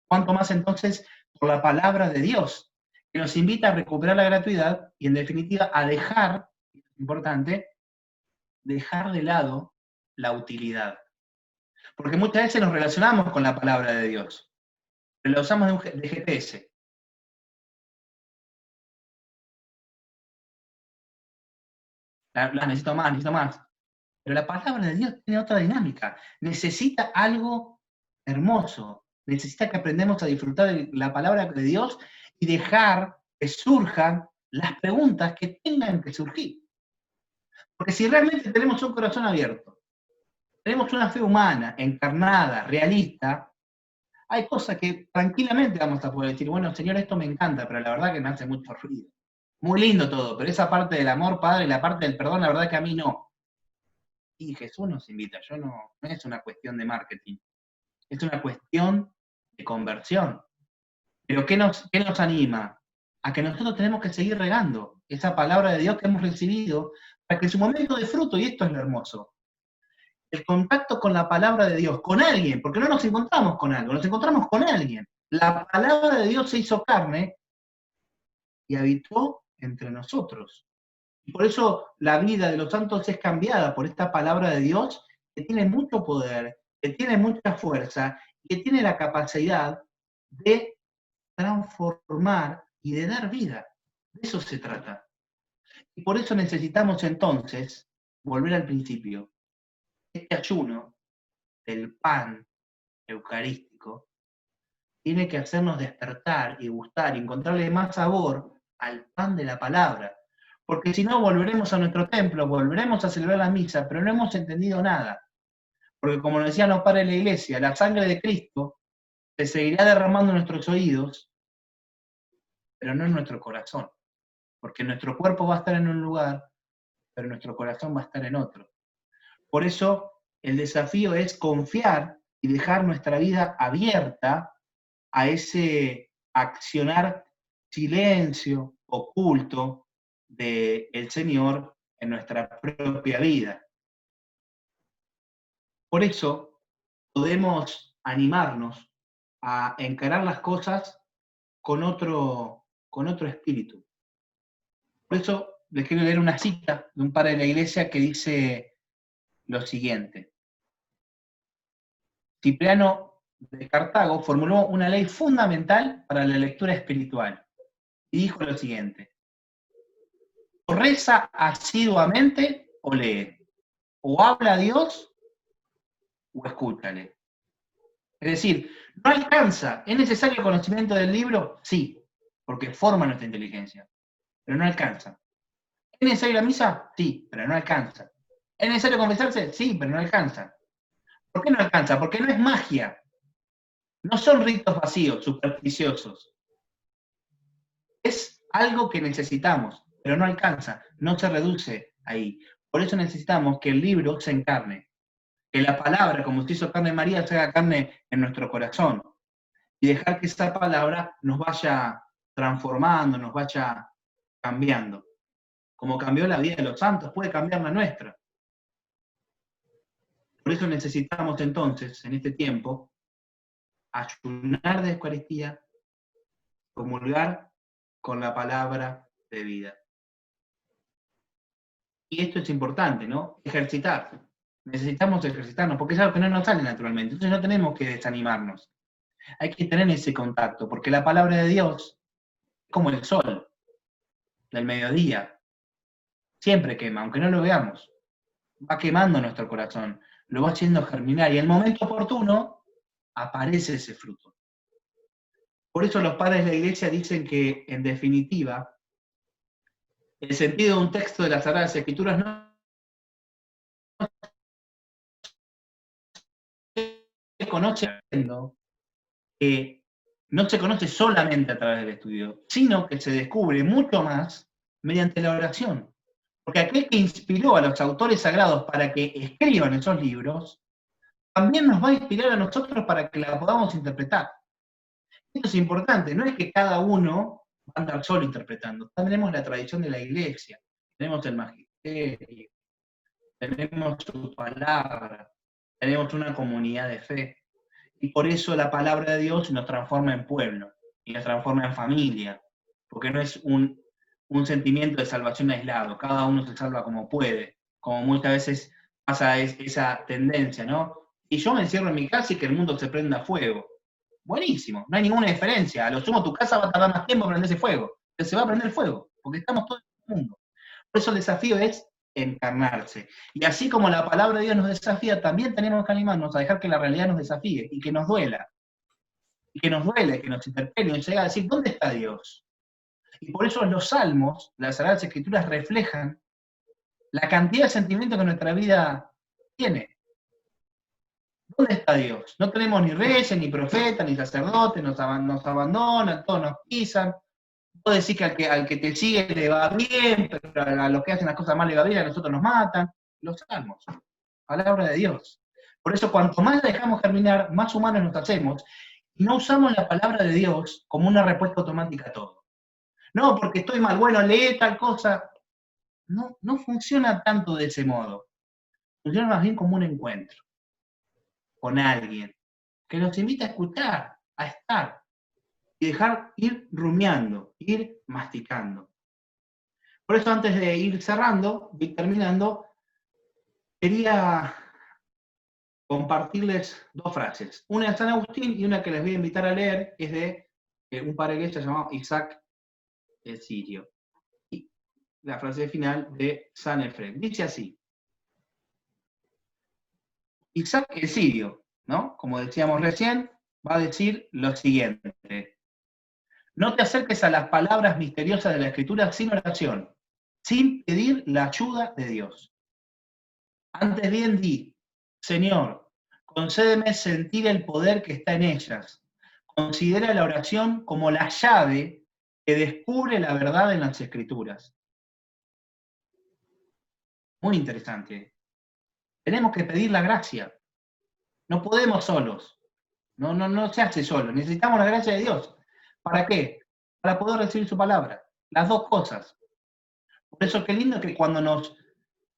Cuanto más entonces por la palabra de Dios, que nos invita a recuperar la gratuidad y en definitiva a dejar, es importante, dejar de lado la utilidad. Porque muchas veces nos relacionamos con la palabra de Dios, pero la usamos de GPS. Necesito más. Pero la palabra de Dios tiene otra dinámica. Necesita algo hermoso. Necesita que aprendamos a disfrutar de la palabra de Dios y dejar que surjan las preguntas que tengan que surgir. Porque si realmente tenemos un corazón abierto, tenemos una fe humana, encarnada, realista, hay cosas que tranquilamente vamos a poder decir, bueno, Señor, esto me encanta, pero la verdad que me hace mucho ruido. Muy lindo todo, pero esa parte del amor, Padre, la parte del perdón, la verdad que a mí no. Y Jesús nos invita, no es una cuestión de marketing, es una cuestión de conversión. Pero ¿qué nos anima? A que nosotros tenemos que seguir regando esa palabra de Dios que hemos recibido, para que en su momento de fruto, y esto es lo hermoso, el contacto con la palabra de Dios, con alguien, porque no nos encontramos con algo, nos encontramos con alguien. La palabra de Dios se hizo carne y habitó entre nosotros. Y por eso la vida de los santos es cambiada por esta palabra de Dios, que tiene mucho poder, que tiene mucha fuerza, y que tiene la capacidad de transformar y de dar vida. De eso se trata. Y por eso necesitamos entonces volver al principio. Este ayuno del pan eucarístico tiene que hacernos despertar y gustar y encontrarle más sabor al pan de la palabra. Porque si no, volveremos a nuestro templo, volveremos a celebrar la misa, pero no hemos entendido nada. Porque como nos decían los padres de la iglesia, la sangre de Cristo se seguirá derramando en nuestros oídos, pero no en nuestro corazón. Porque nuestro cuerpo va a estar en un lugar, pero nuestro corazón va a estar en otro. Por eso el desafío es confiar y dejar nuestra vida abierta a ese accionar silencio, oculto, del Señor en nuestra propia vida. Por eso podemos animarnos a encarar las cosas con otro espíritu. Por eso les quiero leer una cita de un padre de la iglesia que dice lo siguiente. Cipriano de Cartago formuló una ley fundamental para la lectura espiritual y dijo lo siguiente: o reza asiduamente o lee, o habla a Dios o escúchale. Es decir, no alcanza. ¿Es necesario conocimiento del libro? Sí, porque forma nuestra inteligencia, pero no alcanza. ¿Es necesario la misa? Sí, pero no alcanza. ¿Es necesario confesarse? Sí, pero no alcanza. ¿Por qué no alcanza? Porque no es magia. No son ritos vacíos, supersticiosos. Es algo que necesitamos, pero no alcanza, no se reduce ahí. Por eso necesitamos que el libro se encarne, que la palabra, como se hizo carne en María, se haga carne en nuestro corazón, y dejar que esa palabra nos vaya transformando, nos vaya cambiando. Como cambió la vida de los santos, puede cambiar la nuestra. Por eso necesitamos entonces, en este tiempo, ayunar de Eucaristía, comulgar con la palabra de vida. Y esto es importante, ¿no? Ejercitar. Necesitamos ejercitarnos, porque es algo que no nos sale naturalmente. Entonces no tenemos que desanimarnos. Hay que tener ese contacto, porque la palabra de Dios es como el sol del mediodía. Siempre quema, aunque no lo veamos. Va quemando nuestro corazón, lo va haciendo germinar, y en el momento oportuno aparece ese fruto. Por eso los padres de la iglesia dicen que, en definitiva, el sentido de un texto de las Sagradas Escrituras no se conoce, no se conoce solamente a través del estudio, sino que se descubre mucho más mediante la oración. Porque aquel que inspiró a los autores sagrados para que escriban esos libros, también nos va a inspirar a nosotros para que la podamos interpretar. Esto es importante, no es que cada uno va a andar solo interpretando. Tenemos la tradición de la iglesia, tenemos el magisterio, tenemos su palabra, tenemos una comunidad de fe. Y por eso la palabra de Dios nos transforma en pueblo, y nos transforma en familia, porque no es un sentimiento de salvación aislado, cada uno se salva como puede, como muchas veces pasa esa tendencia, ¿no? Y yo me encierro en mi casa y que el mundo se prenda a fuego. Buenísimo, no hay ninguna diferencia. A lo sumo tu casa va a tardar más tiempo en prenderse fuego, pero se va a prender fuego, porque estamos todos en el mundo. Por eso el desafío es encarnarse. Y así como la palabra de Dios nos desafía, también tenemos que animarnos a dejar que la realidad nos desafíe y que nos duela. Y que nos duele, que nos interpele, y nos llega a decir, ¿dónde está Dios? Y por eso los salmos, las Sagradas Escrituras, reflejan la cantidad de sentimientos que nuestra vida tiene. ¿Dónde está Dios? No tenemos ni reyes, ni profetas, ni sacerdotes, nos abandonan, todos nos pisan. Puedo decir que al que te sigue le va bien, pero a los que hacen las cosas mal le va bien, a nosotros nos matan. Los salmos, palabra de Dios. Por eso cuanto más la dejamos germinar, más humanos nos hacemos, y no usamos la palabra de Dios como una respuesta automática a todo. No, porque estoy mal, bueno, lee tal cosa. No funciona tanto de ese modo. Funciona más bien como un encuentro con alguien que nos invita a escuchar, a estar, y dejar ir rumiando, ir masticando. Por eso antes de ir cerrando, ir terminando, quería compartirles dos frases. Una de San Agustín y una que les voy a invitar a leer, es de un padre de iglesia llamado Isaac el Sirio. Y la frase final de San Efrem. Dice así: Isaac el Sirio, ¿no? Como decíamos recién, va a decir lo siguiente: no te acerques a las palabras misteriosas de la Escritura sin oración, sin pedir la ayuda de Dios. Antes bien di, Señor, concédeme sentir el poder que está en ellas. Considera la oración como la llave que descubre la verdad en las Escrituras. Muy interesante. Tenemos que pedir la gracia. No podemos solos. No se hace solo. Necesitamos la gracia de Dios. ¿Para qué? Para poder recibir su palabra. Las dos cosas. Por eso qué lindo que cuando nos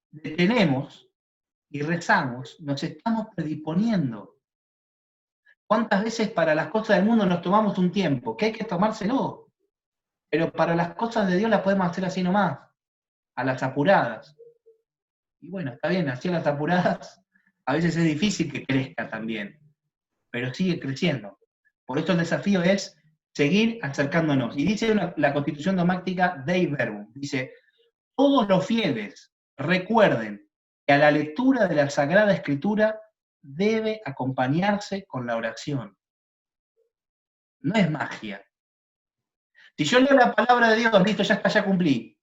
detenemos y rezamos, nos estamos predisponiendo. ¿Cuántas veces para las cosas del mundo nos tomamos un tiempo? Que hay que tomárselo. Pero para las cosas de Dios las podemos hacer así nomás, a las apuradas. Y bueno, está bien, así a las apuradas, a veces es difícil que crezca también, pero sigue creciendo. Por eso el desafío es seguir acercándonos. Y dice la Constitución Dogmática Dei Verbum, dice, todos los fieles recuerden que a la lectura de la Sagrada Escritura debe acompañarse con la oración. No es magia. Si yo leo la palabra de Dios, listo, ya está, ya cumplí.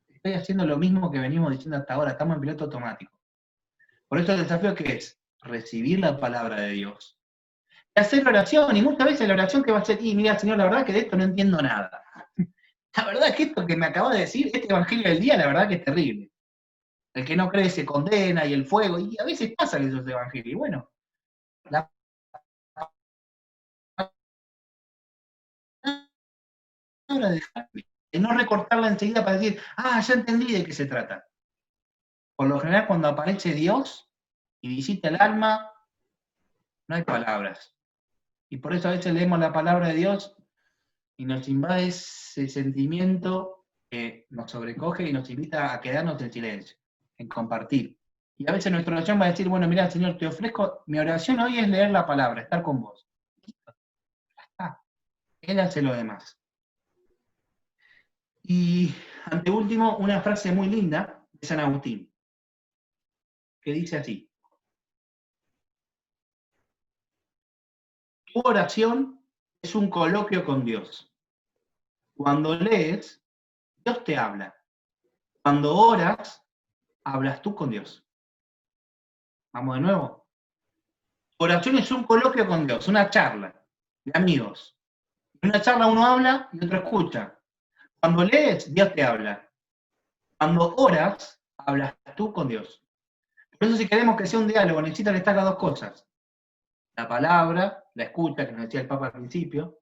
Estoy haciendo lo mismo que venimos diciendo hasta ahora, estamos en piloto automático. Por eso el desafío que es recibir la palabra de Dios. Y hacer oración, y muchas veces la oración que va a ser, y mira, Señor, la verdad que de esto no entiendo nada. La verdad que esto que me acabas de decir, este evangelio del día, la verdad que es terrible. El que no cree se condena y el fuego, y a veces pasan esos evangelios. Y bueno, la palabra de no recortarla enseguida para decir, ya entendí de qué se trata. Por lo general, cuando aparece Dios y visita el alma, no hay palabras. Y por eso a veces leemos la palabra de Dios y nos invade ese sentimiento que nos sobrecoge y nos invita a quedarnos en silencio, en compartir. Y a veces nuestra oración va a decir, bueno, mira, Señor, te ofrezco, mi oración hoy es leer la palabra, estar con vos. Ya está. Él hace lo demás. Y ante último, una frase muy linda de San Agustín, que dice así: tu oración es un coloquio con Dios. Cuando lees, Dios te habla. Cuando oras, hablas tú con Dios. Vamos de nuevo. Tu oración es un coloquio con Dios, una charla de amigos. En una charla uno habla y otro escucha. Cuando lees, Dios te habla. Cuando oras, hablas tú con Dios. Por eso si queremos que sea un diálogo, necesitan estar las dos cosas. La palabra, la escucha, que nos decía el Papa al principio,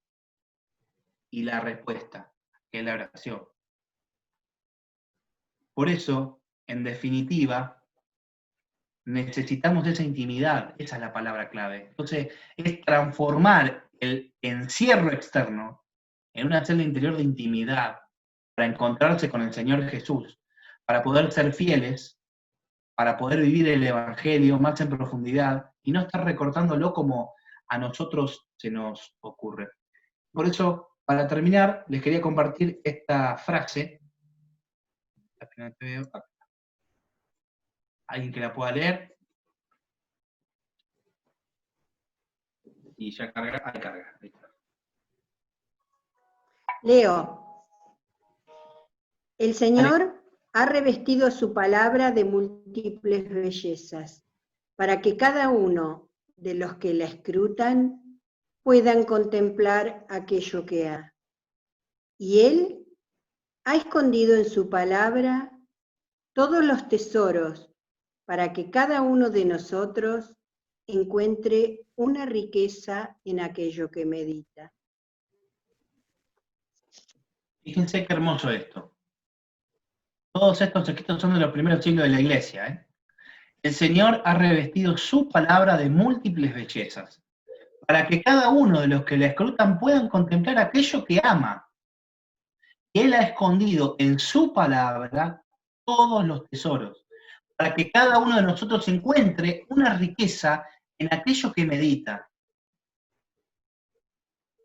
y la respuesta, que es la oración. Por eso, en definitiva, necesitamos esa intimidad, esa es la palabra clave. Entonces, es transformar el encierro externo en una celda interior de intimidad, para encontrarse con el Señor Jesús, para poder ser fieles, para poder vivir el Evangelio más en profundidad y no estar recortándolo como a nosotros se nos ocurre. Por eso, para terminar, les quería compartir esta frase. ¿Alguien que la pueda leer? Y ya carga, ahí carga. Ahí está. Leo. El Señor ha revestido su palabra de múltiples bellezas, para que cada uno de los que la escrutan puedan contemplar aquello que ha. Y Él ha escondido en su palabra todos los tesoros, para que cada uno de nosotros encuentre una riqueza en aquello que medita. Fíjense qué hermoso esto. Todos estos escritos son de los primeros siglos de la Iglesia, ¿eh? El Señor ha revestido su palabra de múltiples bellezas, para que cada uno de los que la escrutan puedan contemplar aquello que ama. Y Él ha escondido en su palabra todos los tesoros, para que cada uno de nosotros encuentre una riqueza en aquello que medita.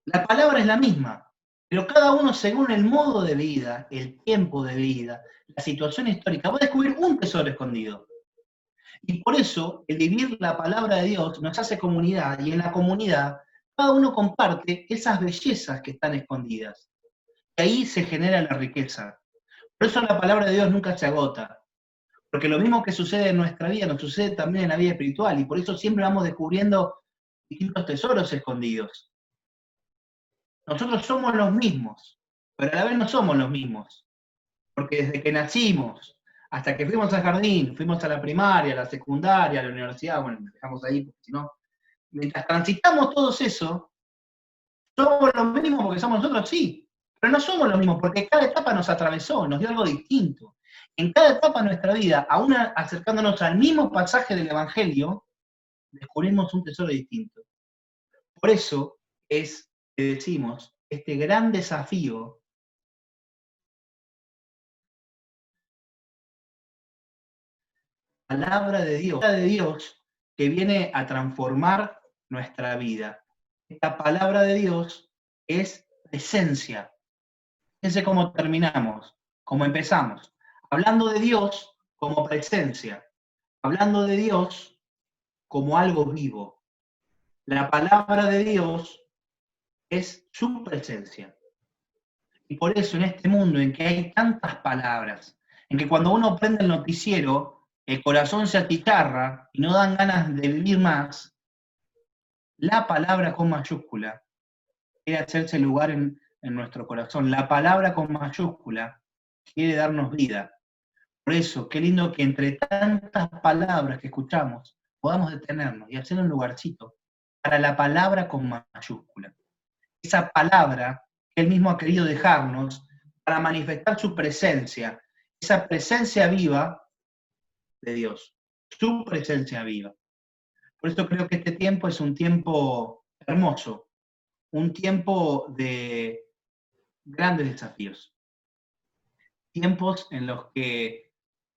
La palabra es la misma, pero cada uno según el modo de vida, el tiempo de vida, la situación histórica, va a descubrir un tesoro escondido. Y por eso, el vivir la palabra de Dios nos hace comunidad, y en la comunidad cada uno comparte esas bellezas que están escondidas. Y ahí se genera la riqueza. Por eso la palabra de Dios nunca se agota. Porque lo mismo que sucede en nuestra vida, nos sucede también en la vida espiritual, y por eso siempre vamos descubriendo distintos tesoros escondidos. Nosotros somos los mismos, pero a la vez no somos los mismos. Porque desde que nacimos, hasta que fuimos al jardín, fuimos a la primaria, a la secundaria, a la universidad, bueno, dejamos ahí, porque si no, mientras transitamos todo eso, somos los mismos porque somos nosotros, sí, pero no somos los mismos, porque cada etapa nos atravesó, nos dio algo distinto. En cada etapa de nuestra vida, aún acercándonos al mismo pasaje del Evangelio, descubrimos un tesoro distinto. Por eso es que decimos, este gran desafío palabra de Dios que viene a transformar nuestra vida. Esta palabra de Dios es presencia. Fíjense cómo terminamos, cómo empezamos. Hablando de Dios como presencia. Hablando de Dios como algo vivo. La palabra de Dios es su presencia. Y por eso en este mundo en que hay tantas palabras, en que cuando uno prende el noticiero, el corazón se atitarra y no dan ganas de vivir más, la palabra con mayúscula quiere hacerse lugar en nuestro corazón. La palabra con mayúscula quiere darnos vida. Por eso, qué lindo que entre tantas palabras que escuchamos, podamos detenernos y hacer un lugarcito para la palabra con mayúscula. Esa palabra que Él mismo ha querido dejarnos para manifestar su presencia, esa presencia viva de Dios, su presencia viva. Por eso creo que este tiempo es un tiempo hermoso, un tiempo de grandes desafíos. Tiempos en los que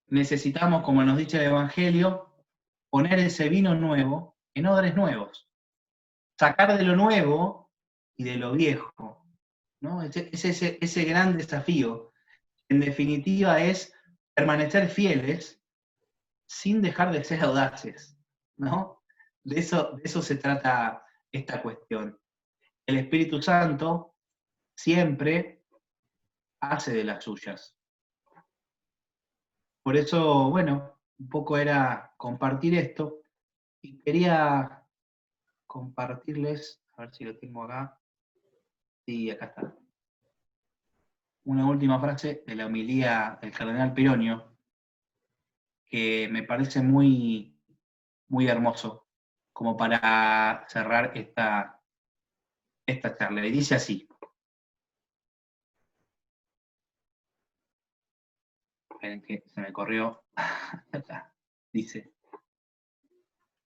necesitamos, como nos dice el Evangelio, poner ese vino nuevo en odres nuevos. Sacar de lo nuevo y de lo viejo, ¿no? Ese gran desafío. En definitiva es permanecer fieles sin dejar de ser audaces, ¿no? De eso se trata esta cuestión. El Espíritu Santo siempre hace de las suyas. Por eso, bueno, un poco era compartir esto, y quería compartirles, a ver si lo tengo acá, sí, acá está, una última frase de la homilía del cardenal Pironio, que me parece muy, muy hermoso, como para cerrar esta charla. Y dice así: Esperen que se me corrió. Dice,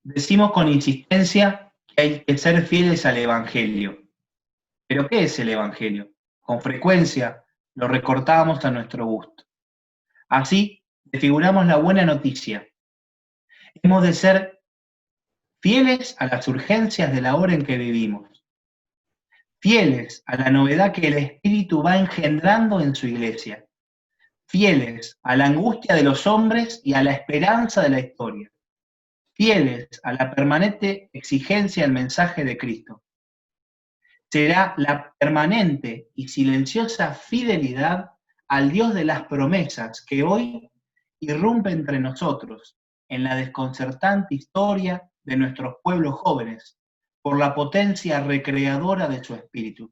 decimos con insistencia que hay que ser fieles al Evangelio. ¿Pero qué es el Evangelio? Con frecuencia lo recortamos a nuestro gusto. Así, desfiguramos la buena noticia. Hemos de ser fieles a las urgencias de la hora en que vivimos, fieles a la novedad que el Espíritu va engendrando en su iglesia, fieles a la angustia de los hombres y a la esperanza de la historia, fieles a la permanente exigencia del mensaje de Cristo. Será la permanente y silenciosa fidelidad al Dios de las promesas que hoy irrumpe entre nosotros en la desconcertante historia de nuestros pueblos jóvenes por la potencia recreadora de su espíritu.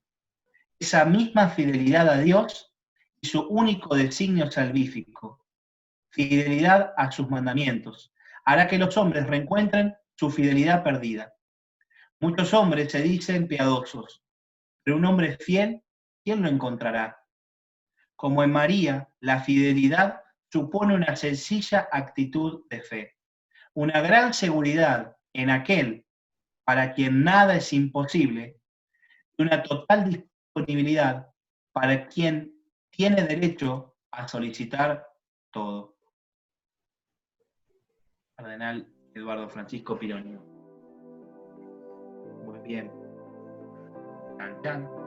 Esa misma fidelidad a Dios y su único designio salvífico, fidelidad a sus mandamientos, hará que los hombres reencuentren su fidelidad perdida. Muchos hombres se dicen piadosos, pero un hombre fiel, ¿quién lo encontrará? Como en María, la fidelidad supone una sencilla actitud de fe, una gran seguridad en aquel para quien nada es imposible y una total disponibilidad para quien tiene derecho a solicitar todo. Cardenal Eduardo Francisco Pironio. Muy bien. Chan, chan.